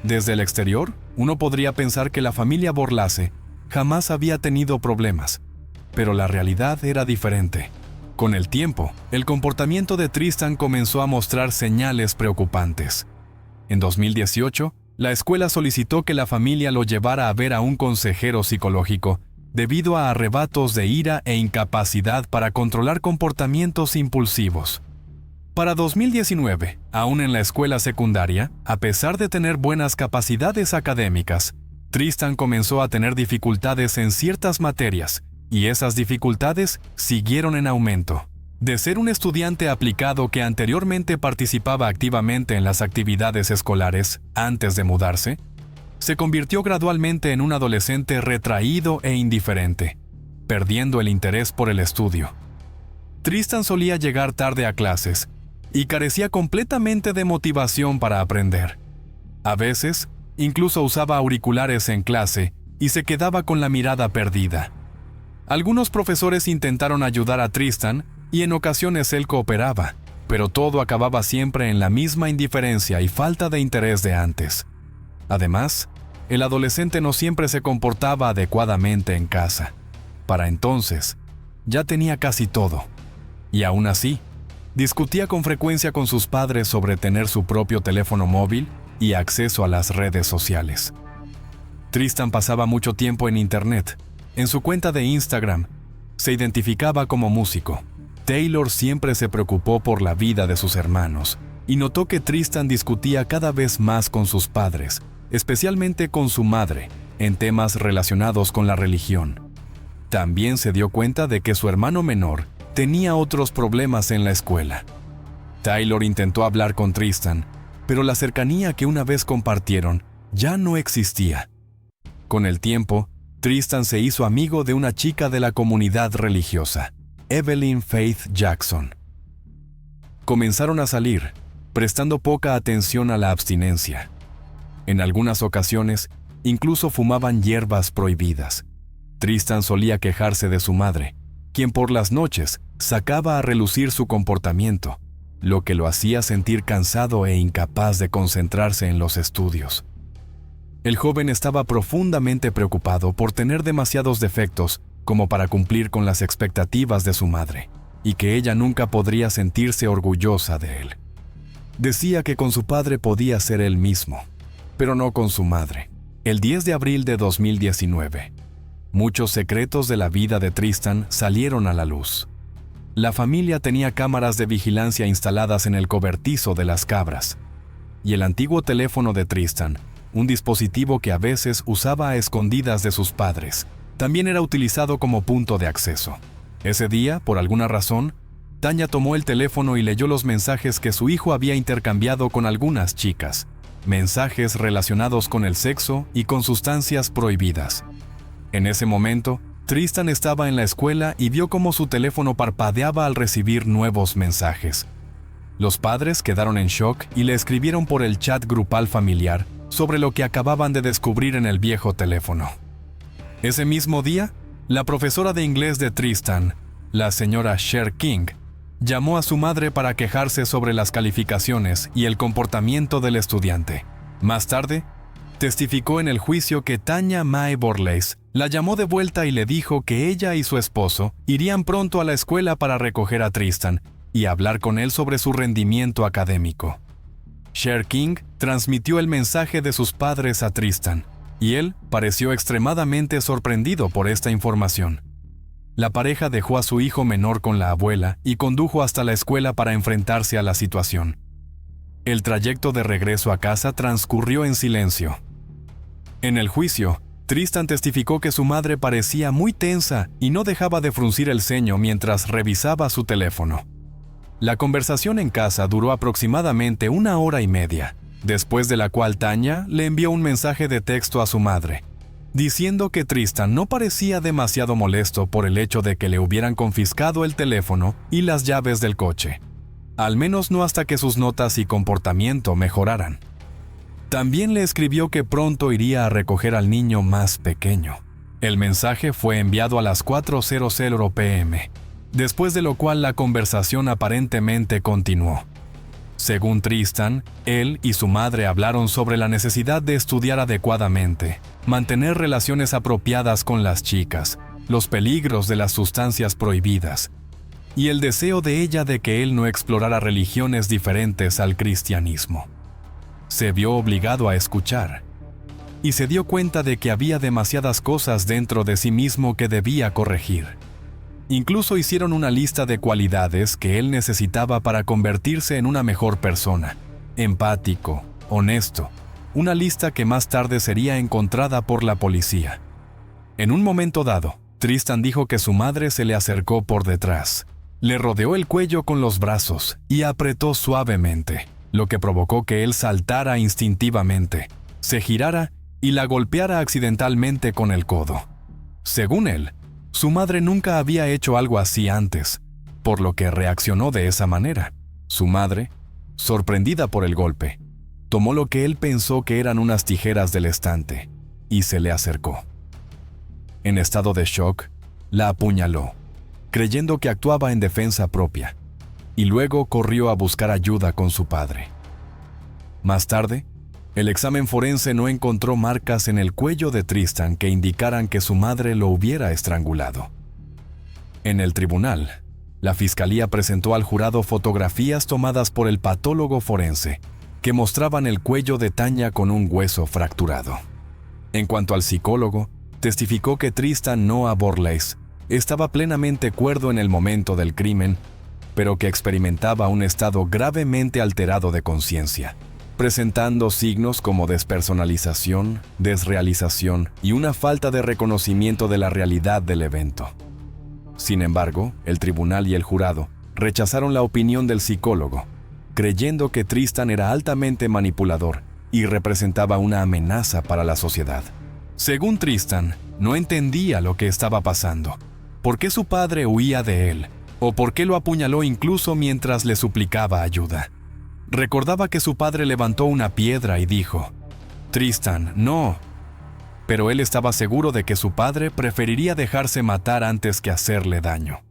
Desde el exterior, uno podría pensar que la familia Borlase jamás había tenido problemas, pero la realidad era diferente. Con el tiempo, el comportamiento de Tristan comenzó a mostrar señales preocupantes. En 2018, la escuela solicitó que la familia lo llevara a ver a un consejero psicológico debido a arrebatos de ira e incapacidad para controlar comportamientos impulsivos. Para 2019, aún en la escuela secundaria, a pesar de tener buenas capacidades académicas, Tristan comenzó a tener dificultades en ciertas materias, y esas dificultades siguieron en aumento. De ser un estudiante aplicado que anteriormente participaba activamente en las actividades escolares antes de mudarse, se convirtió gradualmente en un adolescente retraído e indiferente, perdiendo el interés por el estudio. Tristan solía llegar tarde a clases y carecía completamente de motivación para aprender. A veces, incluso usaba auriculares en clase y se quedaba con la mirada perdida. Algunos profesores intentaron ayudar a Tristan y en ocasiones él cooperaba, pero todo acababa siempre en la misma indiferencia y falta de interés de antes. Además, el adolescente no siempre se comportaba adecuadamente en casa. Para entonces, ya tenía casi todo. Y aún así, discutía con frecuencia con sus padres sobre tener su propio teléfono móvil y acceso a las redes sociales. Tristan pasaba mucho tiempo en Internet. En su cuenta de Instagram, se identificaba como músico. Taylor siempre se preocupó por la vida de sus hermanos y notó que Tristan discutía cada vez más con sus padres, especialmente con su madre, en temas relacionados con la religión. También se dio cuenta de que su hermano menor tenía otros problemas en la escuela. Taylor intentó hablar con Tristan, pero la cercanía que una vez compartieron ya no existía. Con el tiempo, Tristan se hizo amigo de una chica de la comunidad religiosa, Evelyn Faith Jackson. Comenzaron a salir, prestando poca atención a la abstinencia. En algunas ocasiones, incluso fumaban hierbas prohibidas. Tristan solía quejarse de su madre, quien por las noches sacaba a relucir su comportamiento, lo que lo hacía sentir cansado e incapaz de concentrarse en los estudios. El joven estaba profundamente preocupado por tener demasiados defectos como para cumplir con las expectativas de su madre, y que ella nunca podría sentirse orgullosa de él. Decía que con su padre podía ser él mismo, pero no con su madre. El 10 de abril de 2019, muchos secretos de la vida de Tristan salieron a la luz. La familia tenía cámaras de vigilancia instaladas en el cobertizo de las cabras, y el antiguo teléfono de Tristan, un dispositivo que a veces usaba a escondidas de sus padres, también era utilizado como punto de acceso. Ese día, por alguna razón, Tanya tomó el teléfono y leyó los mensajes que su hijo había intercambiado con algunas chicas, mensajes relacionados con el sexo y con sustancias prohibidas. En ese momento, Tristan estaba en la escuela y vio cómo su teléfono parpadeaba al recibir nuevos mensajes. Los padres quedaron en shock y le escribieron por el chat grupal familiar sobre lo que acababan de descubrir en el viejo teléfono. Ese mismo día, la profesora de inglés de Tristan, la señora Cher King, llamó a su madre para quejarse sobre las calificaciones y el comportamiento del estudiante. Más tarde, testificó en el juicio que Tanya Mae Borlase la llamó de vuelta y le dijo que ella y su esposo irían pronto a la escuela para recoger a Tristan y hablar con él sobre su rendimiento académico. Cher King transmitió el mensaje de sus padres a Tristan, y él pareció extremadamente sorprendido por esta información. La pareja dejó a su hijo menor con la abuela y condujo hasta la escuela para enfrentarse a la situación. El trayecto de regreso a casa transcurrió en silencio. En el juicio, Tristan testificó que su madre parecía muy tensa y no dejaba de fruncir el ceño mientras revisaba su teléfono. La conversación en casa duró aproximadamente 1 hora y media, después de la cual Tanya le envió un mensaje de texto a su madre, diciendo que Tristan no parecía demasiado molesto por el hecho de que le hubieran confiscado el teléfono y las llaves del coche, al menos no hasta que sus notas y comportamiento mejoraran. También le escribió que pronto iría a recoger al niño más pequeño. El mensaje fue enviado a las 4:00 p.m., después de lo cual la conversación aparentemente continuó. Según Tristan, él y su madre hablaron sobre la necesidad de estudiar adecuadamente, mantener relaciones apropiadas con las chicas, los peligros de las sustancias prohibidas, y el deseo de ella de que él no explorara religiones diferentes al cristianismo. Se vio obligado a escuchar, y se dio cuenta de que había demasiadas cosas dentro de sí mismo que debía corregir. Incluso hicieron una lista de cualidades que él necesitaba para convertirse en una mejor persona, empático, honesto, una lista que más tarde sería encontrada por la policía. En un momento dado, Tristan dijo que su madre se le acercó por detrás, le rodeó el cuello con los brazos y apretó suavemente, lo que provocó que él saltara instintivamente, se girara y la golpeara accidentalmente con el codo. Según él, su madre nunca había hecho algo así antes, por lo que reaccionó de esa manera. Su madre, sorprendida por el golpe, tomó lo que él pensó que eran unas tijeras del estante y se le acercó. En estado de shock, la apuñaló, creyendo que actuaba en defensa propia, y luego corrió a buscar ayuda con su padre. Más tarde, el examen forense no encontró marcas en el cuello de Tristan que indicaran que su madre lo hubiera estrangulado. En el tribunal, la fiscalía presentó al jurado fotografías tomadas por el patólogo forense que mostraban el cuello de Tanya con un hueso fracturado. En cuanto al psicólogo, testificó que Tristan Noah Borlase estaba plenamente cuerdo en el momento del crimen, pero que experimentaba un estado gravemente alterado de conciencia, presentando signos como despersonalización, desrealización y una falta de reconocimiento de la realidad del evento. Sin embargo, el tribunal y el jurado rechazaron la opinión del psicólogo, creyendo que Tristan era altamente manipulador y representaba una amenaza para la sociedad. Según Tristan, no entendía lo que estaba pasando, por qué su padre huía de él, o por qué lo apuñaló incluso mientras le suplicaba ayuda. Recordaba que su padre levantó una piedra y dijo, «Tristan, no». Pero él estaba seguro de que su padre preferiría dejarse matar antes que hacerle daño.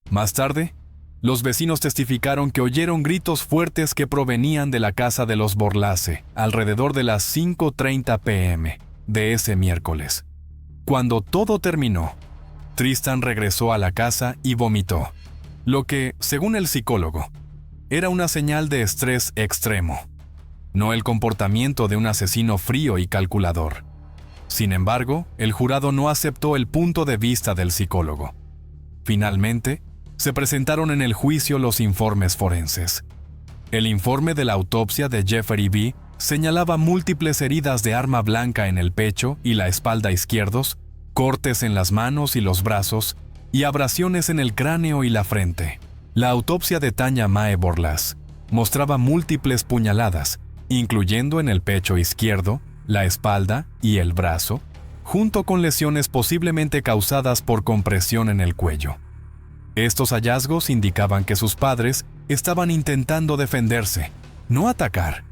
Más tarde, los vecinos testificaron que oyeron gritos fuertes que provenían de la casa de los Borlase alrededor de las 5:30 p.m. de ese miércoles. Cuando todo terminó, Tristan regresó a la casa y vomitó, lo que, según el psicólogo, era una señal de estrés extremo, no el comportamiento de un asesino frío y calculador. Sin embargo, el jurado no aceptó el punto de vista del psicólogo. Finalmente, se presentaron en el juicio los informes forenses. El informe de la autopsia de Jeffrey B. señalaba múltiples heridas de arma blanca en el pecho y la espalda izquierdos, cortes en las manos y los brazos, y abrasiones en el cráneo y la frente. La autopsia de Tanya Mae Borlase mostraba múltiples puñaladas, incluyendo en el pecho izquierdo, la espalda y el brazo, junto con lesiones posiblemente causadas por compresión en el cuello. Estos hallazgos indicaban que sus padres estaban intentando defenderse, no atacar.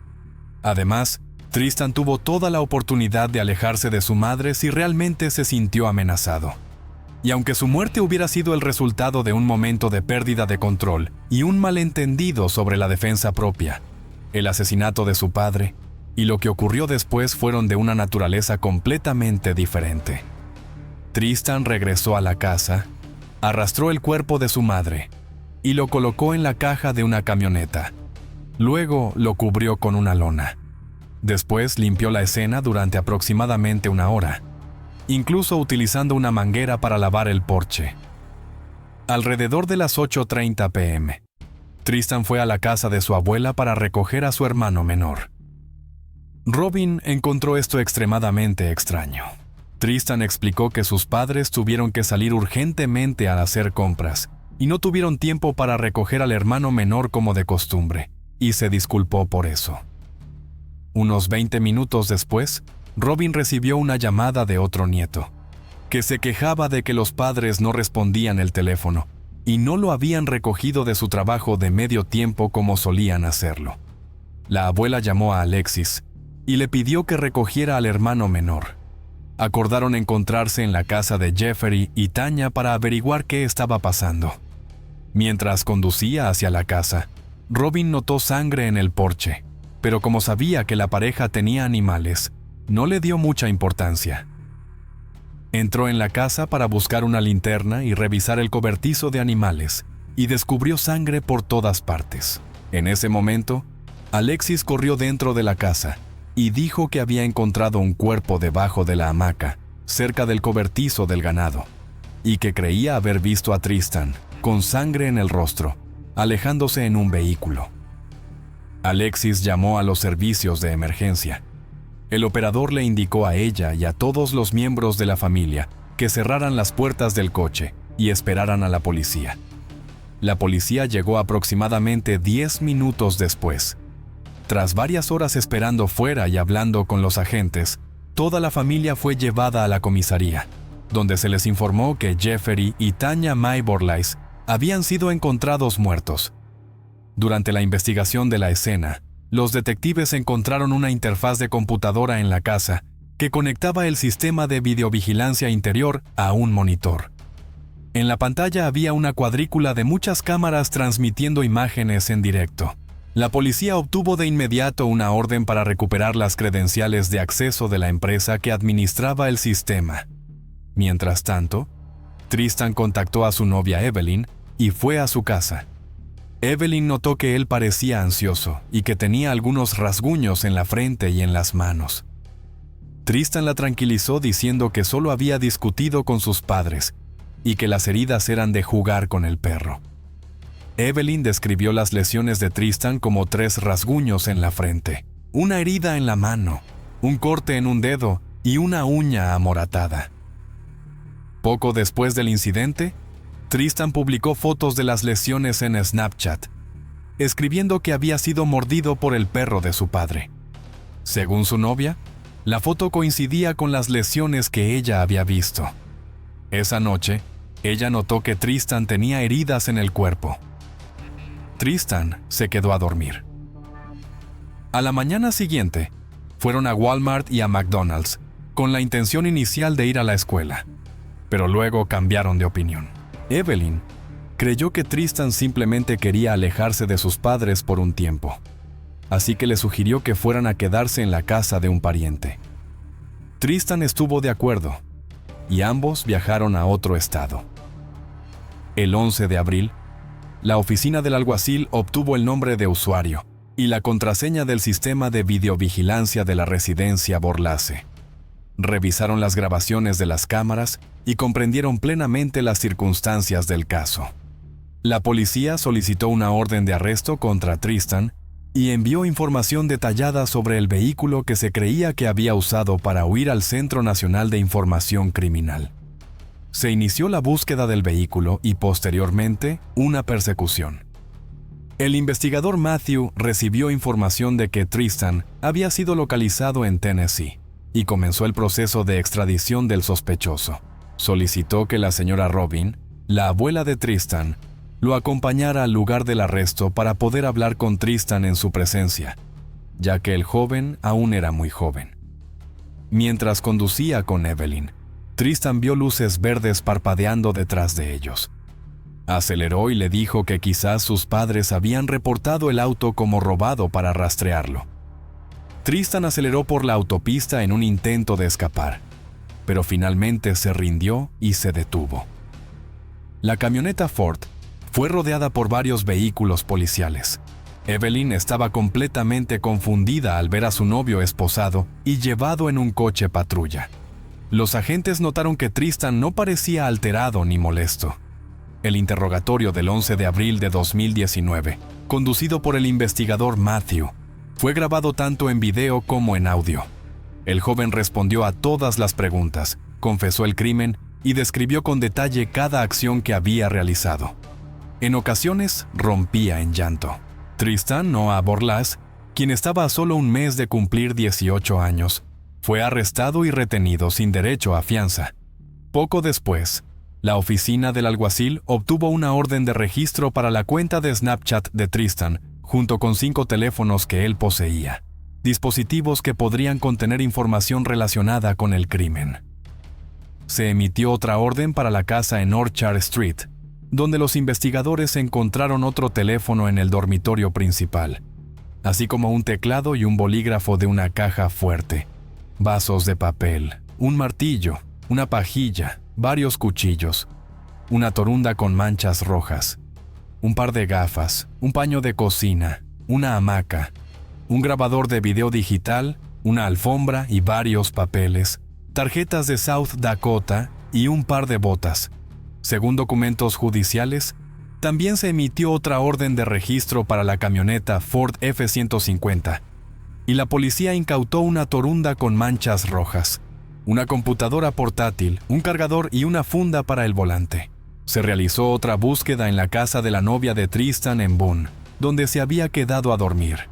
Además, Tristan tuvo toda la oportunidad de alejarse de su madre si realmente se sintió amenazado. Y aunque su muerte hubiera sido el resultado de un momento de pérdida de control y un malentendido sobre la defensa propia, el asesinato de su padre y lo que ocurrió después fueron de una naturaleza completamente diferente. Tristan regresó a la casa, arrastró el cuerpo de su madre y lo colocó en la caja de una camioneta. Luego lo cubrió con una lona. Después limpió la escena durante aproximadamente una hora, incluso utilizando una manguera para lavar el porche. Alrededor de las 8:30 p.m., Tristan fue a la casa de su abuela para recoger a su hermano menor. Robin encontró esto extremadamente extraño. Tristan explicó que sus padres tuvieron que salir urgentemente a hacer compras y no tuvieron tiempo para recoger al hermano menor como de costumbre, y se disculpó por eso. Unos 20 minutos después, Robin recibió una llamada de otro nieto, que se quejaba de que los padres no respondían el teléfono y no lo habían recogido de su trabajo de medio tiempo como solían hacerlo. La abuela llamó a Alexis y le pidió que recogiera al hermano menor. Acordaron encontrarse en la casa de Jeffrey y Tanya para averiguar qué estaba pasando. Mientras conducía hacia la casa, Robin notó sangre en el porche, pero como sabía que la pareja tenía animales, no le dio mucha importancia. Entró en la casa para buscar una linterna y revisar el cobertizo de animales, y descubrió sangre por todas partes. En ese momento, Alexis corrió dentro de la casa y dijo que había encontrado un cuerpo debajo de la hamaca, cerca del cobertizo del ganado, y que creía haber visto a Tristan, con sangre en el rostro, alejándose en un vehículo. Alexis llamó a los servicios de emergencia. El operador le indicó a ella y a todos los miembros de la familia que cerraran las puertas del coche y esperaran a la policía. La policía llegó aproximadamente 10 minutos después. Tras varias horas esperando fuera y hablando con los agentes, toda la familia fue llevada a la comisaría, donde se les informó que Jeffrey y Tanya Mae Borlase habían sido encontrados muertos. Durante la investigación de la escena, los detectives encontraron una interfaz de computadora en la casa que conectaba el sistema de videovigilancia interior a un monitor. En la pantalla había una cuadrícula de muchas cámaras transmitiendo imágenes en directo. La policía obtuvo de inmediato una orden para recuperar las credenciales de acceso de la empresa que administraba el sistema. Mientras tanto, Tristan contactó a su novia Evelyn y fue a su casa. Evelyn notó que él parecía ansioso y que tenía algunos rasguños en la frente y en las manos. Tristan la tranquilizó diciendo que solo había discutido con sus padres y que las heridas eran de jugar con el perro. Evelyn describió las lesiones de Tristan como 3 rasguños en la frente, una herida en la mano, un corte en un dedo y una uña amoratada. Poco después del incidente, Tristan publicó fotos de las lesiones en Snapchat, escribiendo que había sido mordido por el perro de su padre. Según su novia, la foto coincidía con las lesiones que ella había visto. Esa noche, ella notó que Tristan tenía heridas en el cuerpo. Tristan se quedó a dormir. A la mañana siguiente, fueron a Walmart y a McDonald's, con la intención inicial de ir a la escuela, pero luego cambiaron de opinión. Evelyn creyó que Tristan simplemente quería alejarse de sus padres por un tiempo, así que le sugirió que fueran a quedarse en la casa de un pariente. Tristan estuvo de acuerdo, y ambos viajaron a otro estado. El 11 de abril, la oficina del alguacil obtuvo el nombre de usuario y la contraseña del sistema de videovigilancia de la residencia Borlase. Revisaron las grabaciones de las cámaras y comprendieron plenamente las circunstancias del caso. La policía solicitó una orden de arresto contra Tristan y envió información detallada sobre el vehículo que se creía que había usado para huir al Centro Nacional de Información Criminal. Se inició la búsqueda del vehículo y posteriormente una persecución. El investigador Matthew recibió información de que Tristan había sido localizado en Tennessee y comenzó el proceso de extradición del sospechoso. Solicitó que la señora Robin, la abuela de Tristan, lo acompañara al lugar del arresto para poder hablar con Tristan en su presencia, ya que el joven aún era muy joven. Mientras conducía con Evelyn, Tristan vio luces verdes parpadeando detrás de ellos. Aceleró y le dijo que quizás sus padres habían reportado el auto como robado para rastrearlo. Tristan aceleró por la autopista en un intento de escapar, pero finalmente se rindió y se detuvo. La camioneta Ford fue rodeada por varios vehículos policiales. Evelyn estaba completamente confundida al ver a su novio esposado y llevado en un coche patrulla. Los agentes notaron que Tristan no parecía alterado ni molesto. El interrogatorio del 11 de abril de 2019, conducido por el investigador Matthew, fue grabado tanto en video como en audio. El joven respondió a todas las preguntas, confesó el crimen y describió con detalle cada acción que había realizado. En ocasiones rompía en llanto. Tristan Noah Borlase, quien estaba a solo un mes de cumplir 18 años, fue arrestado y retenido sin derecho a fianza. Poco después, la oficina del alguacil obtuvo una orden de registro para la cuenta de Snapchat de Tristan, junto con 5 teléfonos que él poseía, dispositivos que podrían contener información relacionada con el crimen. Se emitió otra orden para la casa en Orchard Street, donde los investigadores encontraron otro teléfono en el dormitorio principal, así como un teclado y un bolígrafo de una caja fuerte, vasos de papel, un martillo, una pajilla, varios cuchillos, una torunda con manchas rojas, un par de gafas, un paño de cocina, una hamaca, un grabador de video digital, una alfombra y varios papeles, tarjetas de South Dakota y un par de botas. Según documentos judiciales, también se emitió otra orden de registro para la camioneta Ford F-150, y la policía incautó una torunda con manchas rojas, una computadora portátil, un cargador y una funda para el volante. Se realizó otra búsqueda en la casa de la novia de Tristan en Boone, donde se había quedado a dormir.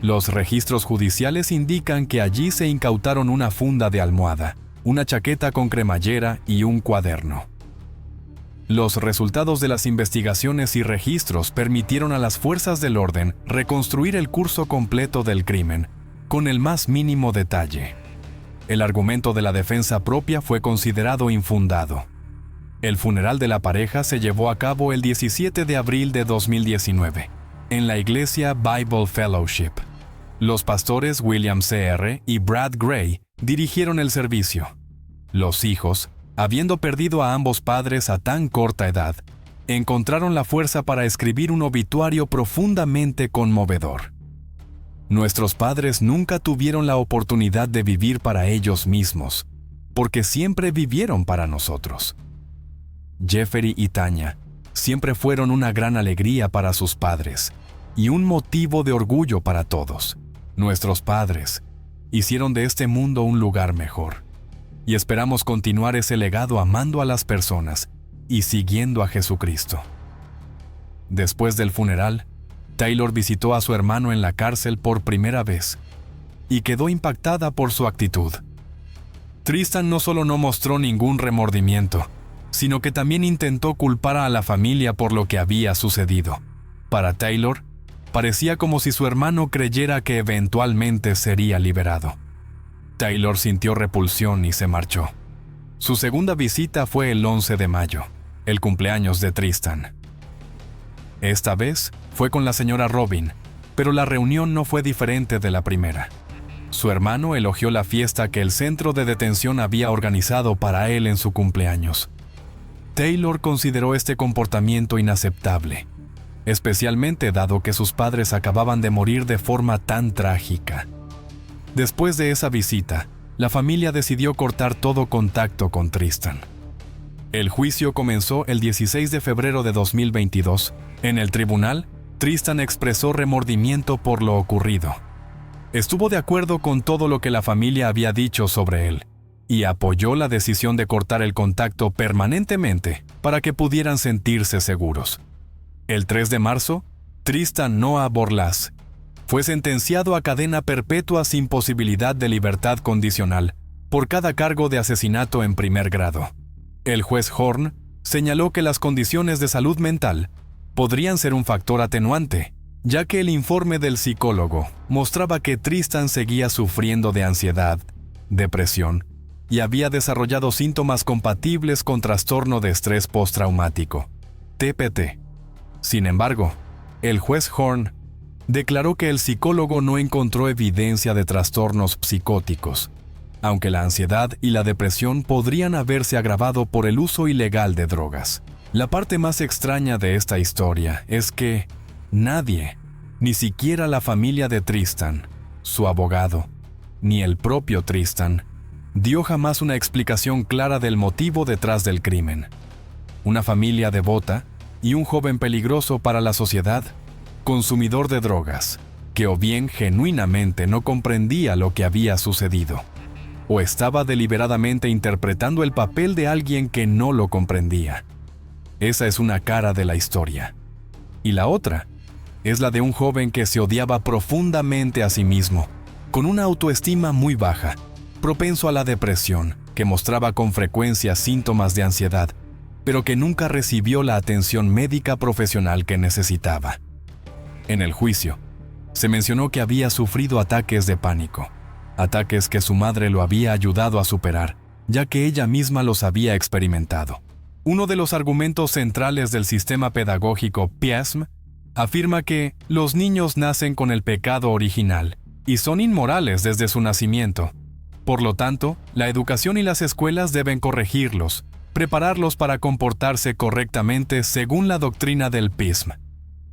Los registros judiciales indican que allí se incautaron una funda de almohada, una chaqueta con cremallera y un cuaderno. Los resultados de las investigaciones y registros permitieron a las fuerzas del orden reconstruir el curso completo del crimen, con el más mínimo detalle. El argumento de la defensa propia fue considerado infundado. El funeral de la pareja se llevó a cabo el 17 de abril de 2019, en la iglesia Bible Fellowship. Los pastores William C.R. y Brad Gray dirigieron el servicio. Los hijos, habiendo perdido a ambos padres a tan corta edad, encontraron la fuerza para escribir un obituario profundamente conmovedor. Nuestros padres nunca tuvieron la oportunidad de vivir para ellos mismos, porque siempre vivieron para nosotros. Jeffrey y Tanya siempre fueron una gran alegría para sus padres y un motivo de orgullo para todos. Nuestros padres hicieron de este mundo un lugar mejor, y esperamos continuar ese legado amando a las personas y siguiendo a Jesucristo. Después del funeral, Taylor visitó a su hermano en la cárcel por primera vez y quedó impactada por su actitud. Tristan no solo no mostró ningún remordimiento, sino que también intentó culpar a la familia por lo que había sucedido. Para Taylor, parecía como si su hermano creyera que eventualmente sería liberado. Taylor sintió repulsión y se marchó. Su segunda visita fue el 11 de mayo, el cumpleaños de Tristan. Esta vez fue con la señora Robin, pero la reunión no fue diferente de la primera. Su hermano elogió la fiesta que el centro de detención había organizado para él en su cumpleaños. Taylor consideró este comportamiento inaceptable, especialmente dado que sus padres acababan de morir de forma tan trágica. Después de esa visita, la familia decidió cortar todo contacto con Tristan. El juicio comenzó el 16 de febrero de 2022. En el tribunal, Tristan expresó remordimiento por lo ocurrido. Estuvo de acuerdo con todo lo que la familia había dicho sobre él y apoyó la decisión de cortar el contacto permanentemente para que pudieran sentirse seguros. El 3 de marzo, Tristan Noah Borlaz fue sentenciado a cadena perpetua sin posibilidad de libertad condicional por cada cargo de asesinato en primer grado. El juez Horn señaló que las condiciones de salud mental podrían ser un factor atenuante, ya que el informe del psicólogo mostraba que Tristan seguía sufriendo de ansiedad, depresión y había desarrollado síntomas compatibles con trastorno de estrés postraumático, TPT. Sin embargo, el juez Horn declaró que el psicólogo no encontró evidencia de trastornos psicóticos, aunque la ansiedad y la depresión podrían haberse agravado por el uso ilegal de drogas. La parte más extraña de esta historia es que nadie, ni siquiera la familia de Tristan, su abogado, ni el propio Tristan, dio jamás una explicación clara del motivo detrás del crimen. Una familia devota y un joven peligroso para la sociedad, consumidor de drogas, que o bien genuinamente no comprendía lo que había sucedido, o estaba deliberadamente interpretando el papel de alguien que no lo comprendía. Esa es una cara de la historia. Y la otra es la de un joven que se odiaba profundamente a sí mismo, con una autoestima muy baja, propenso a la depresión, que mostraba con frecuencia síntomas de ansiedad, pero que nunca recibió la atención médica profesional que necesitaba. En el juicio, se mencionó que había sufrido ataques de pánico, ataques que su madre lo había ayudado a superar, ya que ella misma los había experimentado. Uno de los argumentos centrales del sistema pedagógico PIESM afirma que los niños nacen con el pecado original y son inmorales desde su nacimiento. Por lo tanto, la educación y las escuelas deben corregirlos, prepararlos para comportarse correctamente según la doctrina del PISM,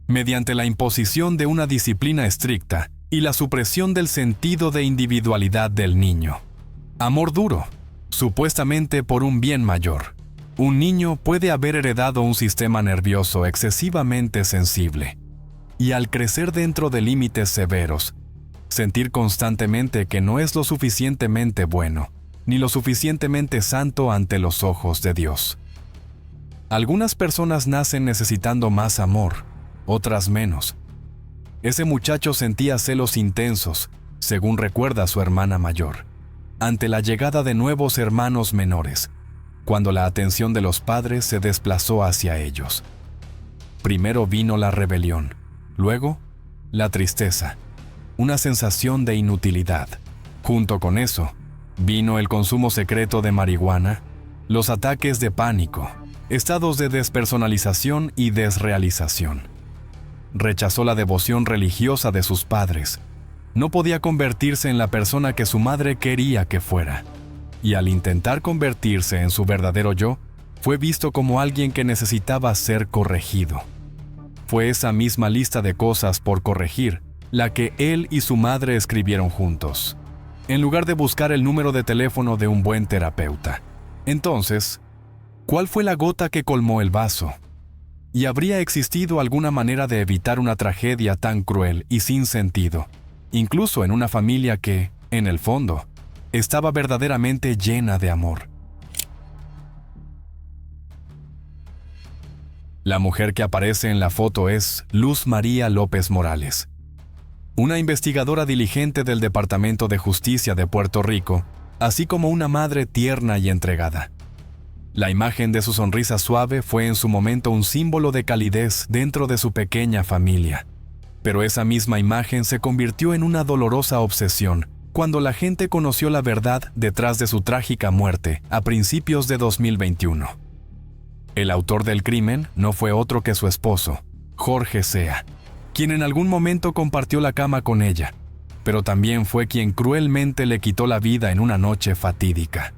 mediante la imposición de una disciplina estricta y la supresión del sentido de individualidad del niño. Amor duro, supuestamente por un bien mayor. Un niño puede haber heredado un sistema nervioso excesivamente sensible, y al crecer dentro de límites severos, sentir constantemente que no es lo suficientemente bueno, ni lo suficientemente santo ante los ojos de Dios. Algunas personas nacen necesitando más amor, otras menos. Ese muchacho sentía celos intensos, según recuerda su hermana mayor, ante la llegada de nuevos hermanos menores, cuando la atención de los padres se desplazó hacia ellos. Primero vino la rebelión, luego la tristeza, una sensación de inutilidad. Junto con eso, vino el consumo secreto de marihuana, los ataques de pánico, estados de despersonalización y desrealización. Rechazó la devoción religiosa de sus padres. No podía convertirse en la persona que su madre quería que fuera. Y al intentar convertirse en su verdadero yo, fue visto como alguien que necesitaba ser corregido. Fue esa misma lista de cosas por corregir la que él y su madre escribieron juntos, en lugar de buscar el número de teléfono de un buen terapeuta. Entonces, ¿cuál fue la gota que colmó el vaso? ¿Y habría existido alguna manera de evitar una tragedia tan cruel y sin sentido, incluso en una familia que, en el fondo, estaba verdaderamente llena de amor? La mujer que aparece en la foto es Luz María López Morales, una investigadora diligente del Departamento de Justicia de Puerto Rico, así como una madre tierna y entregada. La imagen de su sonrisa suave fue en su momento un símbolo de calidez dentro de su pequeña familia. Pero esa misma imagen se convirtió en una dolorosa obsesión cuando la gente conoció la verdad detrás de su trágica muerte a principios de 2021. El autor del crimen no fue otro que su esposo, Jorge Sea, quien en algún momento compartió la cama con ella, pero también fue quien cruelmente le quitó la vida en una noche fatídica.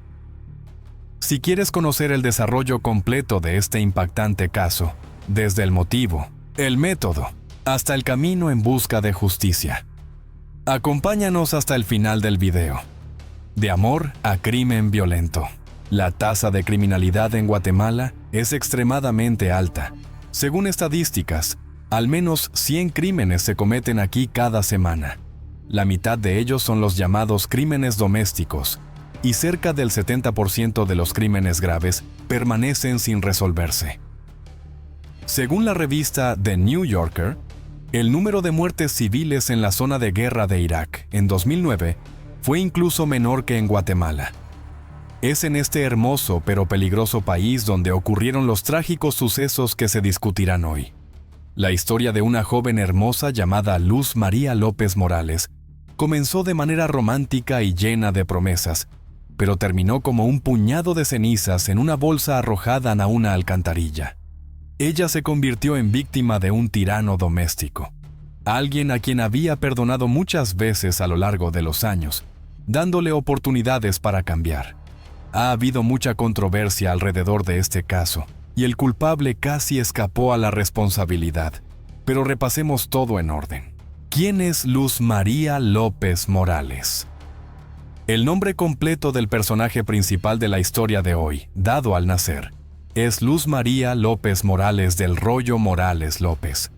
Si quieres conocer el desarrollo completo de este impactante caso, desde el motivo, el método, hasta el camino en busca de justicia, acompáñanos hasta el final del video. De amor a crimen violento. La tasa de criminalidad en Guatemala es extremadamente alta. Según estadísticas, al menos 100 crímenes se cometen aquí cada semana. La mitad de ellos son los llamados crímenes domésticos, y cerca del 70% de los crímenes graves permanecen sin resolverse. Según la revista The New Yorker, el número de muertes civiles en la zona de guerra de Irak en 2009 fue incluso menor que en Guatemala. Es en este hermoso pero peligroso país donde ocurrieron los trágicos sucesos que se discutirán hoy. La historia de una joven hermosa llamada Luz María López Morales comenzó de manera romántica y llena de promesas, pero terminó como un puñado de cenizas en una bolsa arrojada a una alcantarilla. Ella se convirtió en víctima de un tirano doméstico, alguien a quien había perdonado muchas veces a lo largo de los años, dándole oportunidades para cambiar. Ha habido mucha controversia alrededor de este caso, y el culpable casi escapó a la responsabilidad. Pero repasemos todo en orden. ¿Quién es Luz María López Morales? El nombre completo del personaje principal de la historia de hoy, dado al nacer, es Luz María López Morales del Rollo Morales López.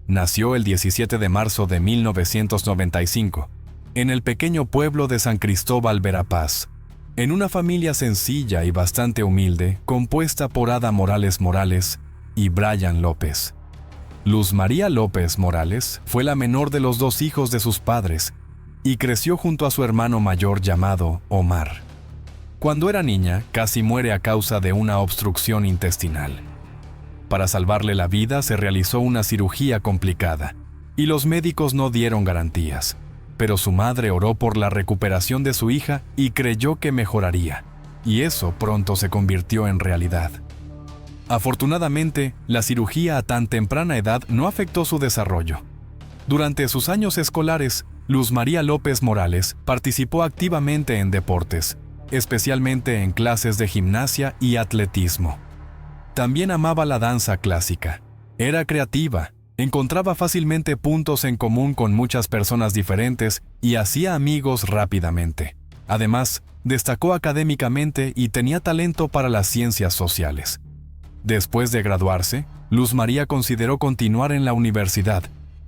Nació el 17 de marzo de 1995, en el pequeño pueblo de San Cristóbal Verapaz, en una familia sencilla y bastante humilde, compuesta por Ada Morales Morales y Brian López. Luz María López Morales fue la menor de los 2 hijos de sus padres y creció junto a su hermano mayor llamado Omar. Cuando era niña, casi muere a causa de una obstrucción intestinal. Para salvarle la vida se realizó una cirugía complicada y los médicos no dieron garantías. Pero su madre oró por la recuperación de su hija y creyó que mejoraría, y eso pronto se convirtió en realidad. Afortunadamente, la cirugía a tan temprana edad no afectó su desarrollo. Durante sus años escolares, Luz María López Morales participó activamente en deportes, especialmente en clases de gimnasia y atletismo. También amaba la danza clásica. Era creativa. Encontraba fácilmente puntos en común con muchas personas diferentes y hacía amigos rápidamente. Además, destacó académicamente y tenía talento para las ciencias sociales. Después de graduarse, Luz María consideró continuar en la universidad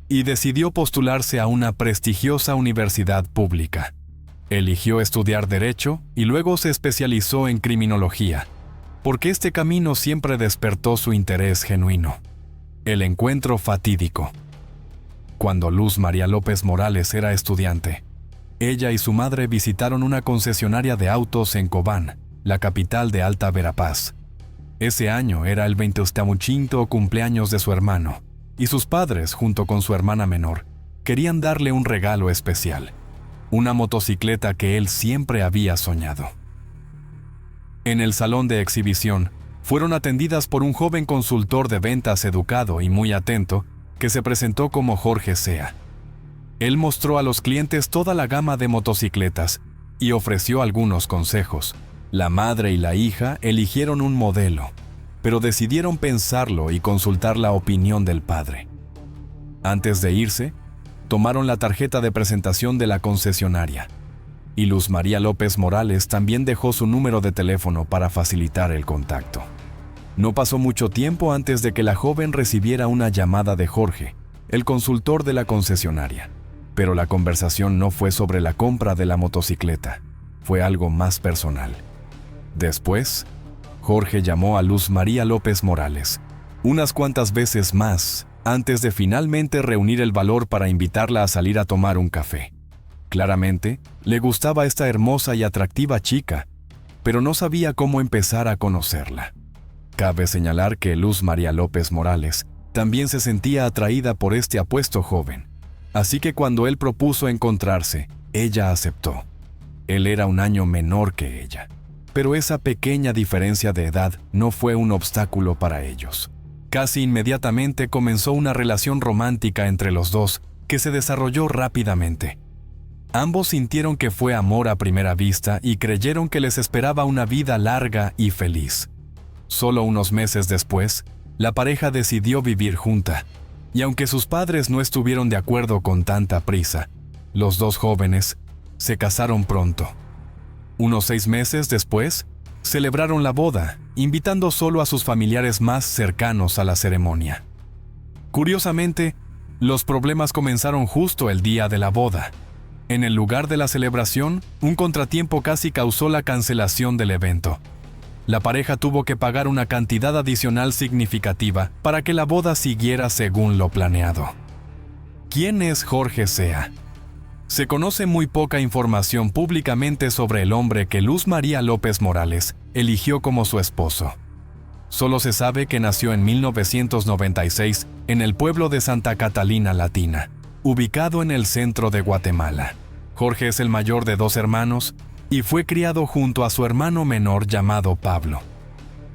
y decidió postularse a una prestigiosa universidad pública. Eligió estudiar Derecho y luego se especializó en Criminología, porque este camino siempre despertó su interés genuino. El encuentro fatídico. Cuando Luz María López Morales era estudiante, ella y su madre visitaron una concesionaria de autos en Cobán, la capital de Alta Verapaz. Ese año era el 28º cumpleaños de su hermano, y sus padres, junto con su hermana menor, querían darle un regalo especial, una motocicleta que él siempre había soñado. En el salón de exhibición, fueron atendidas por un joven consultor de ventas educado y muy atento, que se presentó como Jorge Sea. Él mostró a los clientes toda la gama de motocicletas y ofreció algunos consejos. La madre y la hija eligieron un modelo, pero decidieron pensarlo y consultar la opinión del padre. Antes de irse, tomaron la tarjeta de presentación de la concesionaria, y Luz María López Morales también dejó su número de teléfono para facilitar el contacto. No pasó mucho tiempo antes de que la joven recibiera una llamada de Jorge, el consultor de la concesionaria. Pero la conversación no fue sobre la compra de la motocicleta, fue algo más personal. Después, Jorge llamó a Luz María López Morales, unas cuantas veces más, antes de finalmente reunir el valor para invitarla a salir a tomar un café. Claramente, le gustaba esta hermosa y atractiva chica, pero no sabía cómo empezar a conocerla. Cabe señalar que Luz María López Morales también se sentía atraída por este apuesto joven, así que cuando él propuso encontrarse, ella aceptó. Él era un año menor que ella, pero esa pequeña diferencia de edad no fue un obstáculo para ellos. Casi inmediatamente comenzó una relación romántica entre los dos que se desarrolló rápidamente. Ambos sintieron que fue amor a primera vista y creyeron que les esperaba una vida larga y feliz. Solo unos meses después, la pareja decidió vivir junta, y aunque sus padres no estuvieron de acuerdo con tanta prisa, los dos jóvenes se casaron pronto. Unos 6 meses después, celebraron la boda, invitando solo a sus familiares más cercanos a la ceremonia. Curiosamente, los problemas comenzaron justo el día de la boda. En el lugar de la celebración, un contratiempo casi causó la cancelación del evento. La pareja tuvo que pagar una cantidad adicional significativa para que la boda siguiera según lo planeado. ¿Quién es Jorge Sea? Se conoce muy poca información públicamente sobre el hombre que Luz María López Morales eligió como su esposo. Solo se sabe que nació en 1996 en el pueblo de Santa Catalina Latina, ubicado en el centro de Guatemala. Jorge es el mayor de 2 hermanos y fue criado junto a su hermano menor llamado Pablo.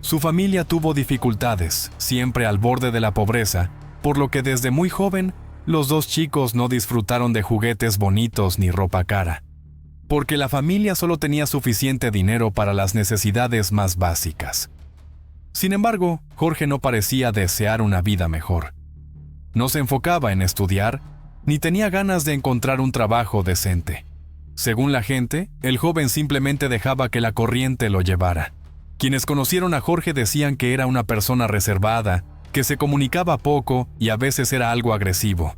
Su familia tuvo dificultades, siempre al borde de la pobreza, por lo que desde muy joven los dos chicos no disfrutaron de juguetes bonitos ni ropa cara, porque la familia solo tenía suficiente dinero para las necesidades más básicas. Sin embargo, Jorge no parecía desear una vida mejor. No se enfocaba en estudiar, ni tenía ganas de encontrar un trabajo decente. Según la gente, el joven simplemente dejaba que la corriente lo llevara. Quienes conocieron a Jorge decían que era una persona reservada, que se comunicaba poco y a veces era algo agresivo.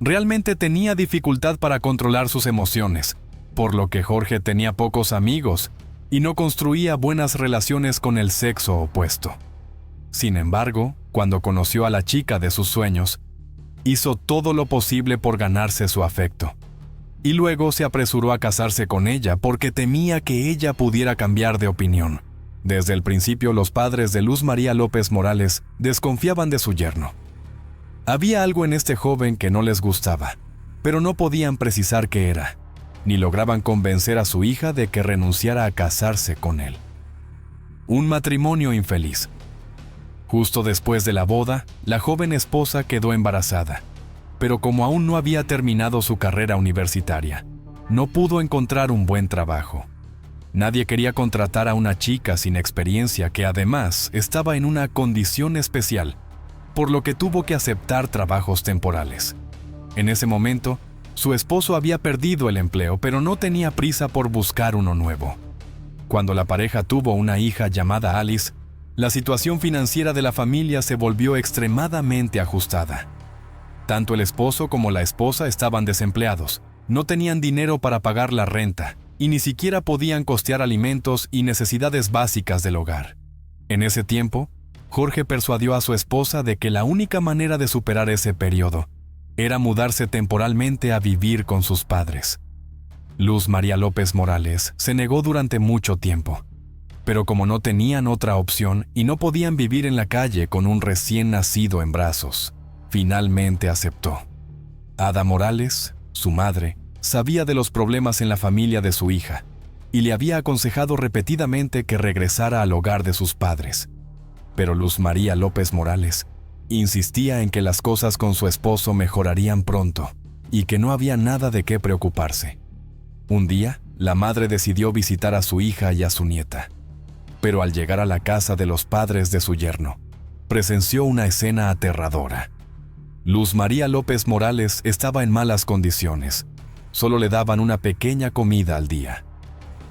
Realmente tenía dificultad para controlar sus emociones, por lo que Jorge tenía pocos amigos y no construía buenas relaciones con el sexo opuesto. Sin embargo, cuando conoció a la chica de sus sueños, hizo todo lo posible por ganarse su afecto. Y luego se apresuró a casarse con ella porque temía que ella pudiera cambiar de opinión. Desde el principio, los padres de Luz María López Morales desconfiaban de su yerno. Había algo en este joven que no les gustaba, pero no podían precisar qué era, ni lograban convencer a su hija de que renunciara a casarse con él. Un matrimonio infeliz. Justo después de la boda, la joven esposa quedó embarazada, pero como aún no había terminado su carrera universitaria, no pudo encontrar un buen trabajo. Nadie quería contratar a una chica sin experiencia que además estaba en una condición especial, por lo que tuvo que aceptar trabajos temporales. En ese momento, su esposo había perdido el empleo, pero no tenía prisa por buscar uno nuevo. Cuando la pareja tuvo una hija llamada Alice, la situación financiera de la familia se volvió extremadamente ajustada. Tanto el esposo como la esposa estaban desempleados, no tenían dinero para pagar la renta, y ni siquiera podían costear alimentos y necesidades básicas del hogar. En ese tiempo, Jorge persuadió a su esposa de que la única manera de superar ese periodo era mudarse temporalmente a vivir con sus padres. Luz María López Morales se negó durante mucho tiempo, Pero como no tenían otra opción y no podían vivir en la calle con un recién nacido en brazos, finalmente aceptó. Ada Morales, su madre, sabía de los problemas en la familia de su hija y le había aconsejado repetidamente que regresara al hogar de sus padres. Pero Luz María López Morales insistía en que las cosas con su esposo mejorarían pronto y que no había nada de qué preocuparse. Un día, la madre decidió visitar a su hija y a su nieta. Pero al llegar a la casa de los padres de su yerno, presenció una escena aterradora. Luz María López Morales estaba en malas condiciones. Solo le daban una pequeña comida al día.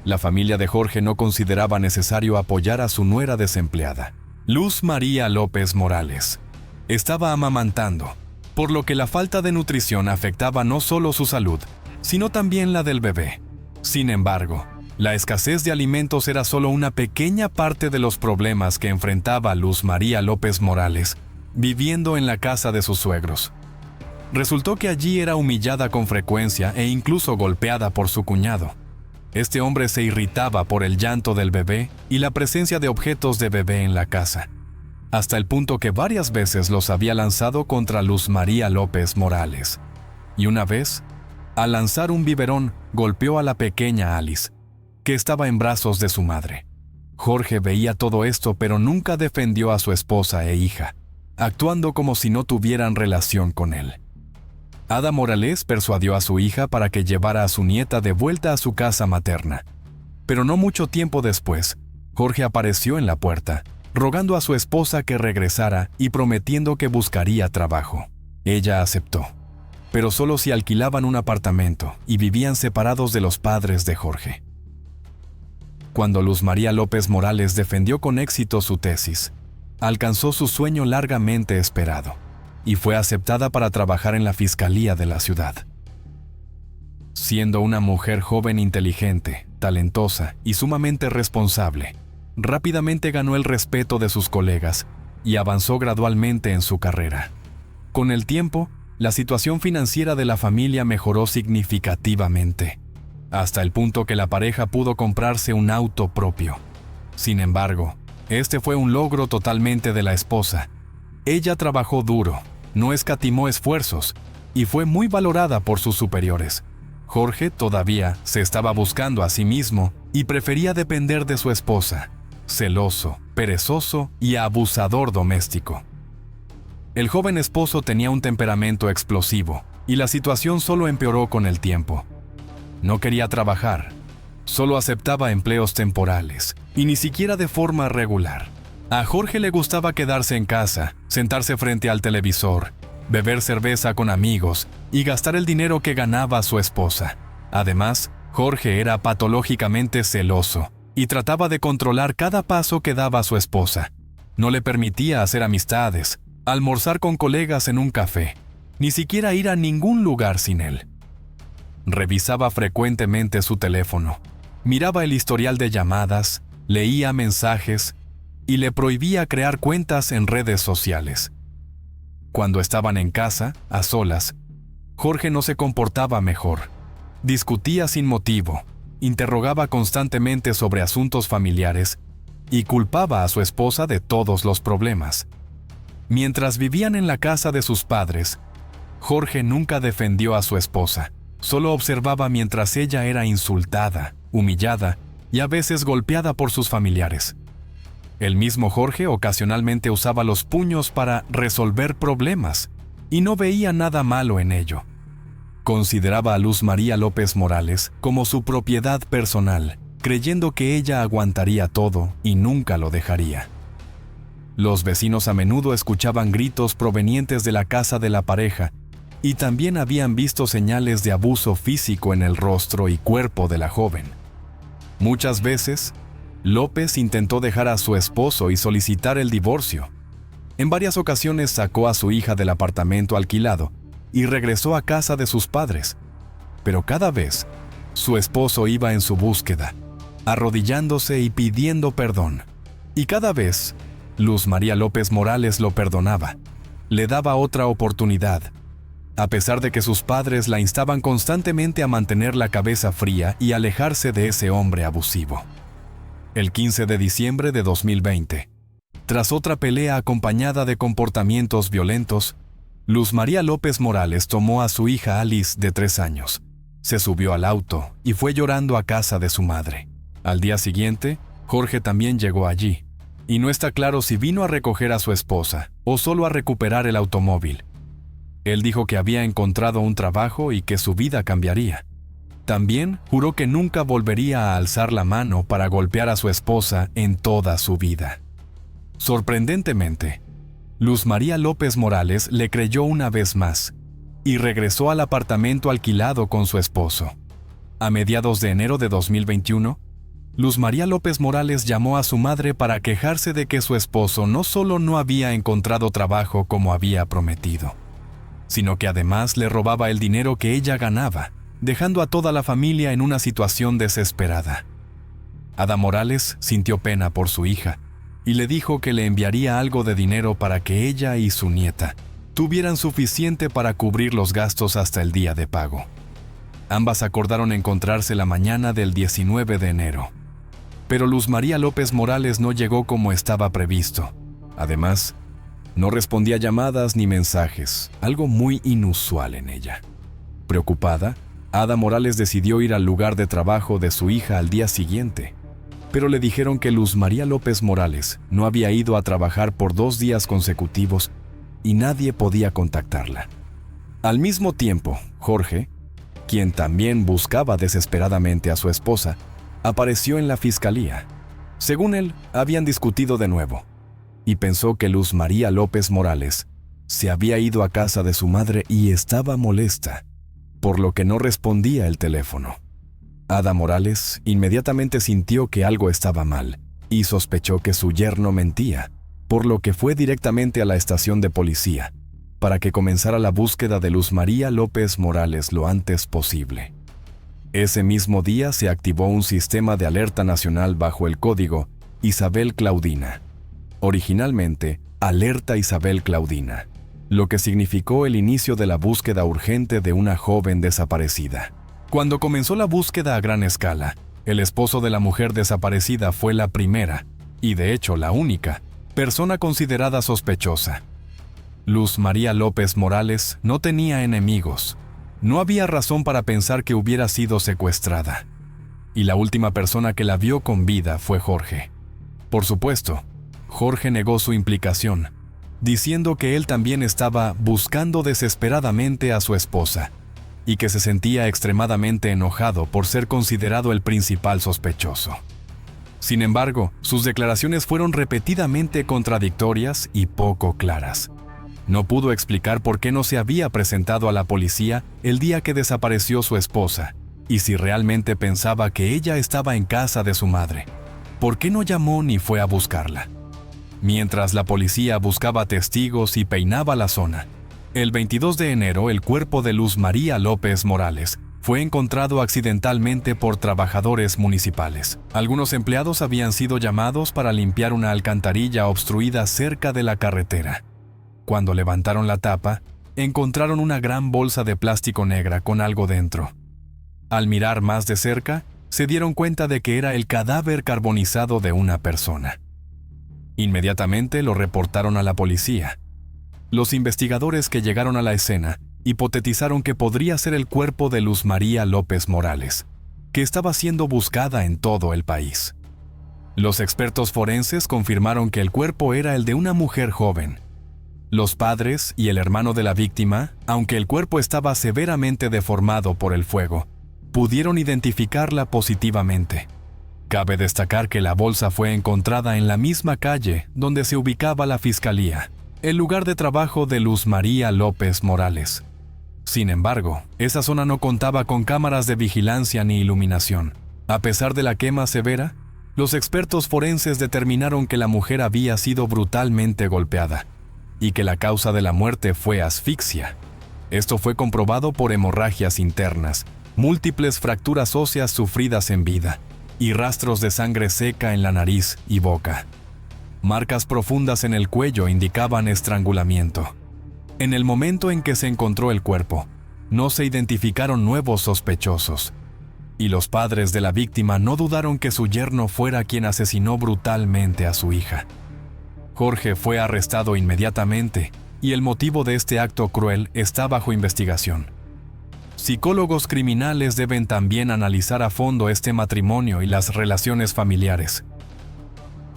La familia de Jorge no consideraba necesario apoyar a su nuera desempleada. Luz María López Morales estaba amamantando, por lo que la falta de nutrición afectaba no solo su salud, sino también la del bebé. Sin embargo, la escasez de alimentos era solo una pequeña parte de los problemas que enfrentaba Luz María López Morales, viviendo en la casa de sus suegros. Resultó que allí era humillada con frecuencia e incluso golpeada por su cuñado. Este hombre se irritaba por el llanto del bebé y la presencia de objetos de bebé en la casa, hasta el punto que varias veces los había lanzado contra Luz María López Morales. Y una vez, al lanzar un biberón, golpeó a la pequeña Alice, que estaba en brazos de su madre. Jorge veía todo esto, pero nunca defendió a su esposa e hija, actuando como si no tuvieran relación con él. Ada Morales persuadió a su hija para que llevara a su nieta de vuelta a su casa materna. Pero no mucho tiempo después, Jorge apareció en la puerta, rogando a su esposa que regresara y prometiendo que buscaría trabajo. Ella aceptó, pero solo si alquilaban un apartamento y vivían separados de los padres de Jorge. Cuando Luz María López Morales defendió con éxito su tesis, alcanzó su sueño largamente esperado y fue aceptada para trabajar en la fiscalía de la ciudad. Siendo una mujer joven, inteligente, talentosa y sumamente responsable, rápidamente ganó el respeto de sus colegas y avanzó gradualmente en su carrera. Con el tiempo, la situación financiera de la familia mejoró significativamente, hasta el punto que la pareja pudo comprarse un auto propio. Sin embargo, este fue un logro totalmente de la esposa. Ella trabajó duro, no escatimó esfuerzos y fue muy valorada por sus superiores. Jorge todavía se estaba buscando a sí mismo y prefería depender de su esposa, celoso, perezoso y abusador doméstico. El joven esposo tenía un temperamento explosivo y la situación solo empeoró con el tiempo. No quería trabajar, solo aceptaba empleos temporales y ni siquiera de forma regular. A Jorge le gustaba quedarse en casa, sentarse frente al televisor, beber cerveza con amigos y gastar el dinero que ganaba su esposa. Además, Jorge era patológicamente celoso y trataba de controlar cada paso que daba su esposa. No le permitía hacer amistades, almorzar con colegas en un café, ni siquiera ir a ningún lugar sin él. Revisaba frecuentemente su teléfono, miraba el historial de llamadas, leía mensajes y le prohibía crear cuentas en redes sociales. Cuando estaban en casa, a solas, Jorge no se comportaba mejor. Discutía sin motivo, interrogaba constantemente sobre asuntos familiares y culpaba a su esposa de todos los problemas. Mientras vivían en la casa de sus padres, Jorge nunca defendió a su esposa, solo observaba mientras ella era insultada, humillada y a veces golpeada por sus familiares. El mismo Jorge ocasionalmente usaba los puños para resolver problemas y no veía nada malo en ello. Consideraba a Luz María López Morales como su propiedad personal, creyendo que ella aguantaría todo y nunca lo dejaría. Los vecinos a menudo escuchaban gritos provenientes de la casa de la pareja y también habían visto señales de abuso físico en el rostro y cuerpo de la joven. Muchas veces, López intentó dejar a su esposo y solicitar el divorcio. En varias ocasiones sacó a su hija del apartamento alquilado y regresó a casa de sus padres. Pero cada vez, su esposo iba en su búsqueda, arrodillándose y pidiendo perdón. Y cada vez, Luz María López Morales lo perdonaba, le daba otra oportunidad, a pesar de que sus padres la instaban constantemente a mantener la cabeza fría y alejarse de ese hombre abusivo. el 15 de diciembre de 2020. Tras otra pelea acompañada de comportamientos violentos, Luz María López Morales tomó a su hija Alice de 3 años, se subió al auto y fue llorando a casa de su madre. Al día siguiente, Jorge también llegó allí, y no está claro si vino a recoger a su esposa o solo a recuperar el automóvil. Él dijo que había encontrado un trabajo y que su vida cambiaría. También juró que nunca volvería a alzar la mano para golpear a su esposa en toda su vida. Sorprendentemente, Luz María López Morales le creyó una vez más y regresó al apartamento alquilado con su esposo. A mediados de enero de 2021, Luz María López Morales llamó a su madre para quejarse de que su esposo no solo no había encontrado trabajo como había prometido, sino que además le robaba el dinero que ella ganaba, dejando a toda la familia en una situación desesperada. Ada Morales sintió pena por su hija y le dijo que le enviaría algo de dinero para que ella y su nieta tuvieran suficiente para cubrir los gastos hasta el día de pago. Ambas acordaron encontrarse la mañana del 19 de enero. Pero Luz María López Morales no llegó como estaba previsto. Además, no respondía llamadas ni mensajes, algo muy inusual en ella. Preocupada, Ada Morales decidió ir al lugar de trabajo de su hija al día siguiente, pero le dijeron que Luz María López Morales no había ido a trabajar por 2 días consecutivos y nadie podía contactarla. Al mismo tiempo, Jorge, quien también buscaba desesperadamente a su esposa, apareció en la fiscalía. Según él, habían discutido de nuevo, y pensó que Luz María López Morales se había ido a casa de su madre y estaba molesta, por lo que no respondía el teléfono. Ada Morales inmediatamente sintió que algo estaba mal y sospechó que su yerno mentía, por lo que fue directamente a la estación de policía para que comenzara la búsqueda de Luz María López Morales lo antes posible. Ese mismo día se activó un sistema de alerta nacional bajo el código Isabel Claudina, originalmente Alerta Isabel Claudina, lo que significó el inicio de la búsqueda urgente de una joven desaparecida. Cuando comenzó la búsqueda a gran escala, el esposo de la mujer desaparecida fue la primera, y de hecho la única, persona considerada sospechosa. Luz María López Morales no tenía enemigos. No había razón para pensar que hubiera sido secuestrada. Y la última persona que la vio con vida fue Jorge. Por supuesto, Jorge negó su implicación, diciendo que él también estaba buscando desesperadamente a su esposa y que se sentía extremadamente enojado por ser considerado el principal sospechoso. Sin embargo, sus declaraciones fueron repetidamente contradictorias y poco claras. No pudo explicar por qué no se había presentado a la policía el día que desapareció su esposa, y si realmente pensaba que ella estaba en casa de su madre, ¿por qué no llamó ni fue a buscarla? Mientras la policía buscaba testigos y peinaba la zona, el 22 de enero el cuerpo de Luz María López Morales fue encontrado accidentalmente por trabajadores municipales. Algunos empleados habían sido llamados para limpiar una alcantarilla obstruida cerca de la carretera. Cuando levantaron la tapa, encontraron una gran bolsa de plástico negra con algo dentro. Al mirar más de cerca, se dieron cuenta de que era el cadáver carbonizado de una persona. Inmediatamente lo reportaron a la policía. Los investigadores que llegaron a la escena hipotetizaron que podría ser el cuerpo de Luz María López Morales, que estaba siendo buscada en todo el país. Los expertos forenses confirmaron que el cuerpo era el de una mujer joven. Los padres y el hermano de la víctima, aunque el cuerpo estaba severamente deformado por el fuego, pudieron identificarla positivamente. Cabe destacar que la bolsa fue encontrada en la misma calle donde se ubicaba la fiscalía, el lugar de trabajo de Luz María López Morales. Sin embargo, esa zona no contaba con cámaras de vigilancia ni iluminación. A pesar de la quema severa, los expertos forenses determinaron que la mujer había sido brutalmente golpeada y que la causa de la muerte fue asfixia. Esto fue comprobado por hemorragias internas, múltiples fracturas óseas sufridas en vida y rastros de sangre seca en la nariz y boca. Marcas profundas en el cuello indicaban estrangulamiento. En el momento en que se encontró el cuerpo, no se identificaron nuevos sospechosos. y los padres de la víctima no dudaron que su yerno fuera quien asesinó brutalmente a su hija. Jorge fue arrestado inmediatamente y el motivo de este acto cruel está bajo investigación. Psicólogos criminales deben también analizar a fondo este matrimonio y las relaciones familiares.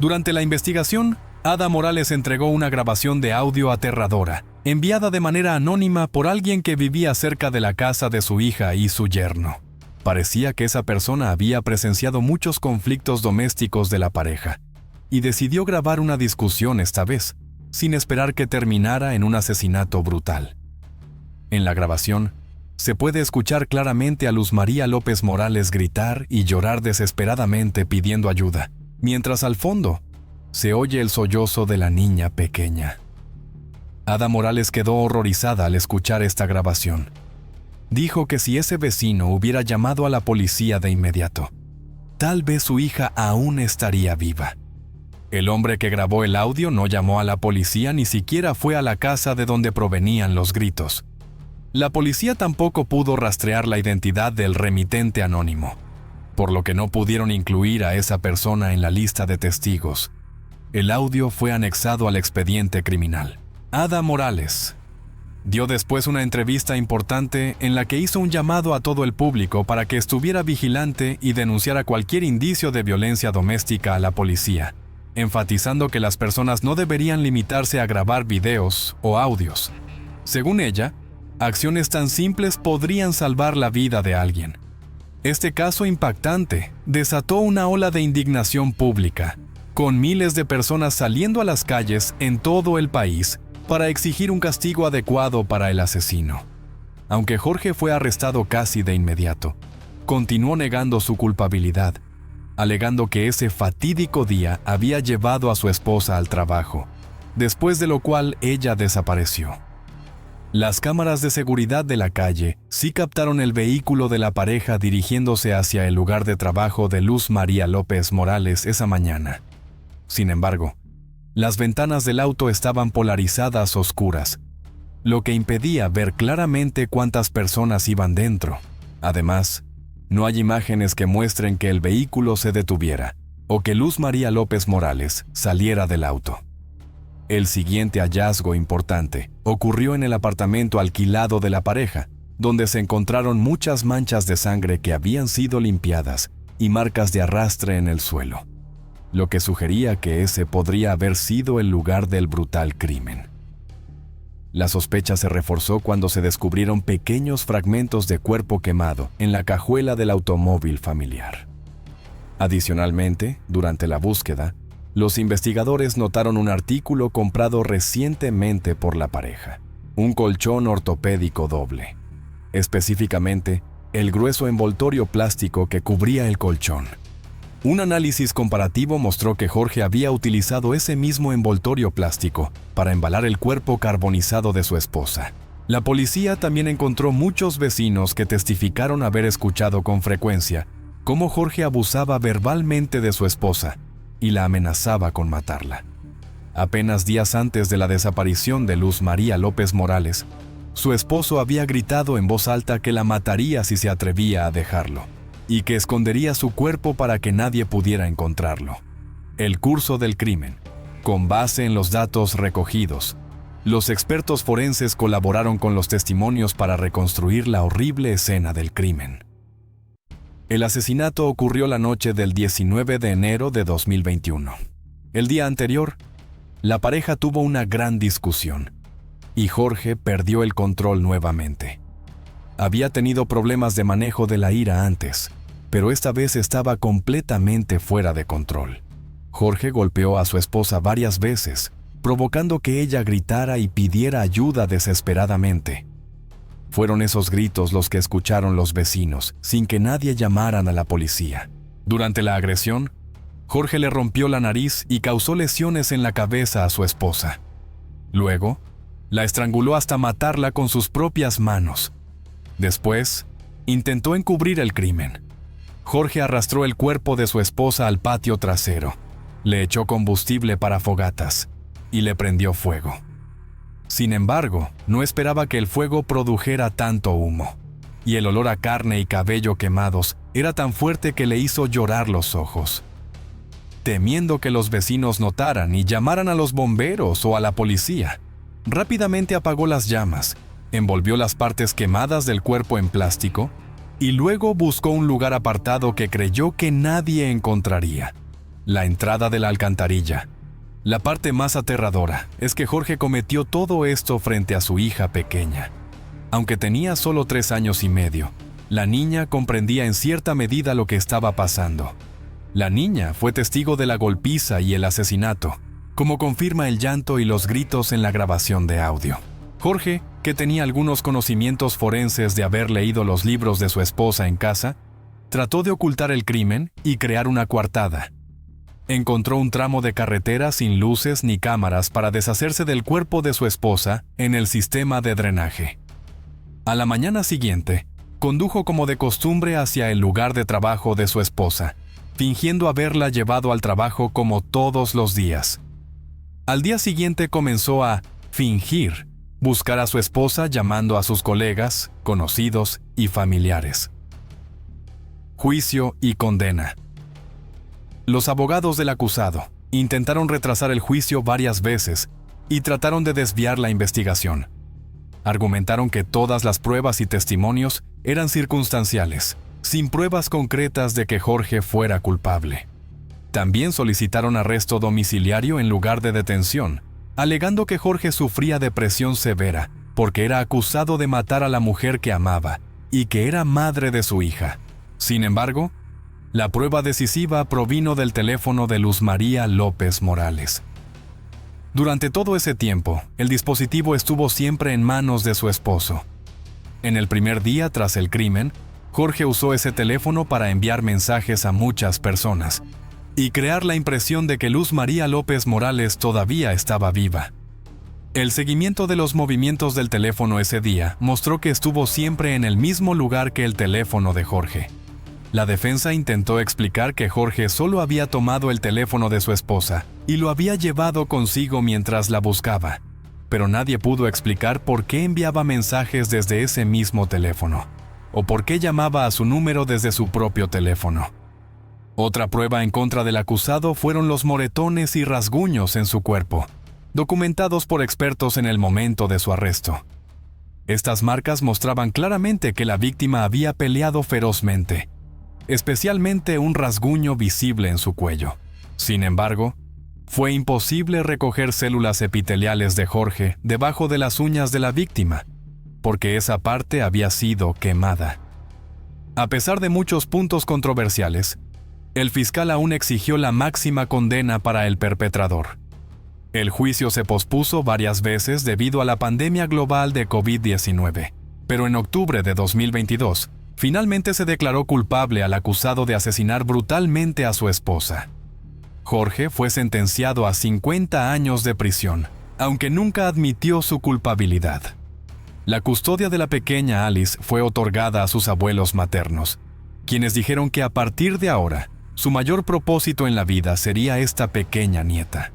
Durante la investigación, Ada Morales entregó una grabación de audio aterradora, enviada de manera anónima por alguien que vivía cerca de la casa de su hija y su yerno. Parecía que esa persona había presenciado muchos conflictos domésticos de la pareja y decidió grabar una discusión esta vez, sin esperar que terminara en un asesinato brutal. En la grabación, se puede escuchar claramente a Luz María López Morales gritar y llorar desesperadamente pidiendo ayuda, mientras al fondo se oye el sollozo de la niña pequeña. Ada Morales quedó horrorizada al escuchar esta grabación. Dijo que si ese vecino hubiera llamado a la policía de inmediato, tal vez su hija aún estaría viva. El hombre que grabó el audio no llamó a la policía, ni siquiera fue a la casa de donde provenían los gritos. La policía tampoco pudo rastrear la identidad del remitente anónimo, por lo que no pudieron incluir a esa persona en la lista de testigos. El audio fue anexado al expediente criminal. Ada Morales dio después una entrevista importante en la que hizo un llamado a todo el público para que estuviera vigilante y denunciara cualquier indicio de violencia doméstica a la policía, enfatizando que las personas no deberían limitarse a grabar videos o audios. Según ella, acciones tan simples podrían salvar la vida de alguien. Este caso impactante desató una ola de indignación pública, con miles de personas saliendo a las calles en todo el país para exigir un castigo adecuado para el asesino. Aunque Jorge fue arrestado casi de inmediato, continuó negando su culpabilidad, alegando que ese fatídico día había llevado a su esposa al trabajo, después de lo cual ella desapareció. Las cámaras de seguridad de la calle sí captaron el vehículo de la pareja dirigiéndose hacia el lugar de trabajo de Luz María López Morales esa mañana. Sin embargo, las ventanas del auto estaban polarizadas oscuras, lo que impedía ver claramente cuántas personas iban dentro. Además, no hay imágenes que muestren que el vehículo se detuviera o que Luz María López Morales saliera del auto. El siguiente hallazgo importante ocurrió en el apartamento alquilado de la pareja, donde se encontraron muchas manchas de sangre que habían sido limpiadas y marcas de arrastre en el suelo, lo que sugería que ese podría haber sido el lugar del brutal crimen. La sospecha se reforzó cuando se descubrieron pequeños fragmentos de cuerpo quemado en la cajuela del automóvil familiar. Adicionalmente, durante la búsqueda, los investigadores notaron un artículo comprado recientemente por la pareja, un colchón ortopédico doble. Específicamente, el grueso envoltorio plástico que cubría el colchón. Un análisis comparativo mostró que Jorge había utilizado ese mismo envoltorio plástico para embalar el cuerpo carbonizado de su esposa. La policía también encontró muchos vecinos que testificaron haber escuchado con frecuencia cómo Jorge abusaba verbalmente de su esposa y la amenazaba con matarla. Apenas días antes de la desaparición de Luz María López Morales, su esposo había gritado en voz alta que la mataría si se atrevía a dejarlo, y que escondería su cuerpo para que nadie pudiera encontrarlo. El curso del crimen. Con base en los datos recogidos, los expertos forenses colaboraron con los testimonios para reconstruir la horrible escena del crimen. El asesinato ocurrió la noche del 19 de enero de 2021. El día anterior, la pareja tuvo una gran discusión, y Jorge perdió el control nuevamente. Había tenido problemas de manejo de la ira antes, pero esta vez estaba completamente fuera de control. Jorge golpeó a su esposa varias veces, provocando que ella gritara y pidiera ayuda desesperadamente. Fueron esos gritos los que escucharon los vecinos, sin que nadie llamaran a la policía. Durante la agresión, Jorge le rompió la nariz y causó lesiones en la cabeza a su esposa. Luego, la estranguló hasta matarla con sus propias manos. Después, intentó encubrir el crimen. Jorge arrastró el cuerpo de su esposa al patio trasero, le echó combustible para fogatas y le prendió fuego. Sin embargo, no esperaba que el fuego produjera tanto humo. y el olor a carne y cabello quemados era tan fuerte que le hizo llorar los ojos. Temiendo que los vecinos notaran y llamaran a los bomberos o a la policía, rápidamente apagó las llamas, envolvió las partes quemadas del cuerpo en plástico y luego buscó un lugar apartado que creyó que nadie encontraría: la entrada de la alcantarilla. La parte más aterradora es que Jorge cometió todo esto frente a su hija pequeña. Aunque tenía solo 3 años y medio, la niña comprendía en cierta medida lo que estaba pasando. La niña fue testigo de la golpiza y el asesinato, como confirma el llanto y los gritos en la grabación de audio. Jorge, que tenía algunos conocimientos forenses de haber leído los libros de su esposa en casa, trató de ocultar el crimen y crear una coartada. Encontró un tramo de carretera sin luces ni cámaras para deshacerse del cuerpo de su esposa en el sistema de drenaje. A la mañana siguiente, condujo como de costumbre hacia el lugar de trabajo de su esposa, fingiendo haberla llevado al trabajo como todos los días. Al día siguiente comenzó a fingir buscar a su esposa llamando a sus colegas, conocidos y familiares. Juicio y condena. Los abogados del acusado intentaron retrasar el juicio varias veces y trataron de desviar la investigación. Argumentaron que todas las pruebas y testimonios eran circunstanciales, sin pruebas concretas de que Jorge fuera culpable. También solicitaron arresto domiciliario en lugar de detención, alegando que Jorge sufría depresión severa porque era acusado de matar a la mujer que amaba y que era madre de su hija. Sin embargo, la prueba decisiva provino del teléfono de Luz María López Morales. Durante todo ese tiempo, el dispositivo estuvo siempre en manos de su esposo. En el primer día tras el crimen, Jorge usó ese teléfono para enviar mensajes a muchas personas y crear la impresión de que Luz María López Morales todavía estaba viva. El seguimiento de los movimientos del teléfono ese día mostró que estuvo siempre en el mismo lugar que el teléfono de Jorge. La defensa intentó explicar que Jorge solo había tomado el teléfono de su esposa y lo había llevado consigo mientras la buscaba, pero nadie pudo explicar por qué enviaba mensajes desde ese mismo teléfono, o por qué llamaba a su número desde su propio teléfono. Otra prueba en contra del acusado fueron los moretones y rasguños en su cuerpo, documentados por expertos en el momento de su arresto. Estas marcas mostraban claramente que la víctima había peleado ferozmente, especialmente un rasguño visible en su cuello. Sin embargo, fue imposible recoger células epiteliales de Jorge debajo de las uñas de la víctima, porque esa parte había sido quemada. A pesar de muchos puntos controversiales, el fiscal aún exigió la máxima condena para el perpetrador. El juicio se pospuso varias veces debido a la pandemia global de COVID-19, pero en octubre de 2022, finalmente se declaró culpable al acusado de asesinar brutalmente a su esposa. Jorge fue sentenciado a 50 años de prisión, aunque nunca admitió su culpabilidad. La custodia de la pequeña Alice fue otorgada a sus abuelos maternos, quienes dijeron que a partir de ahora, su mayor propósito en la vida sería esta pequeña nieta.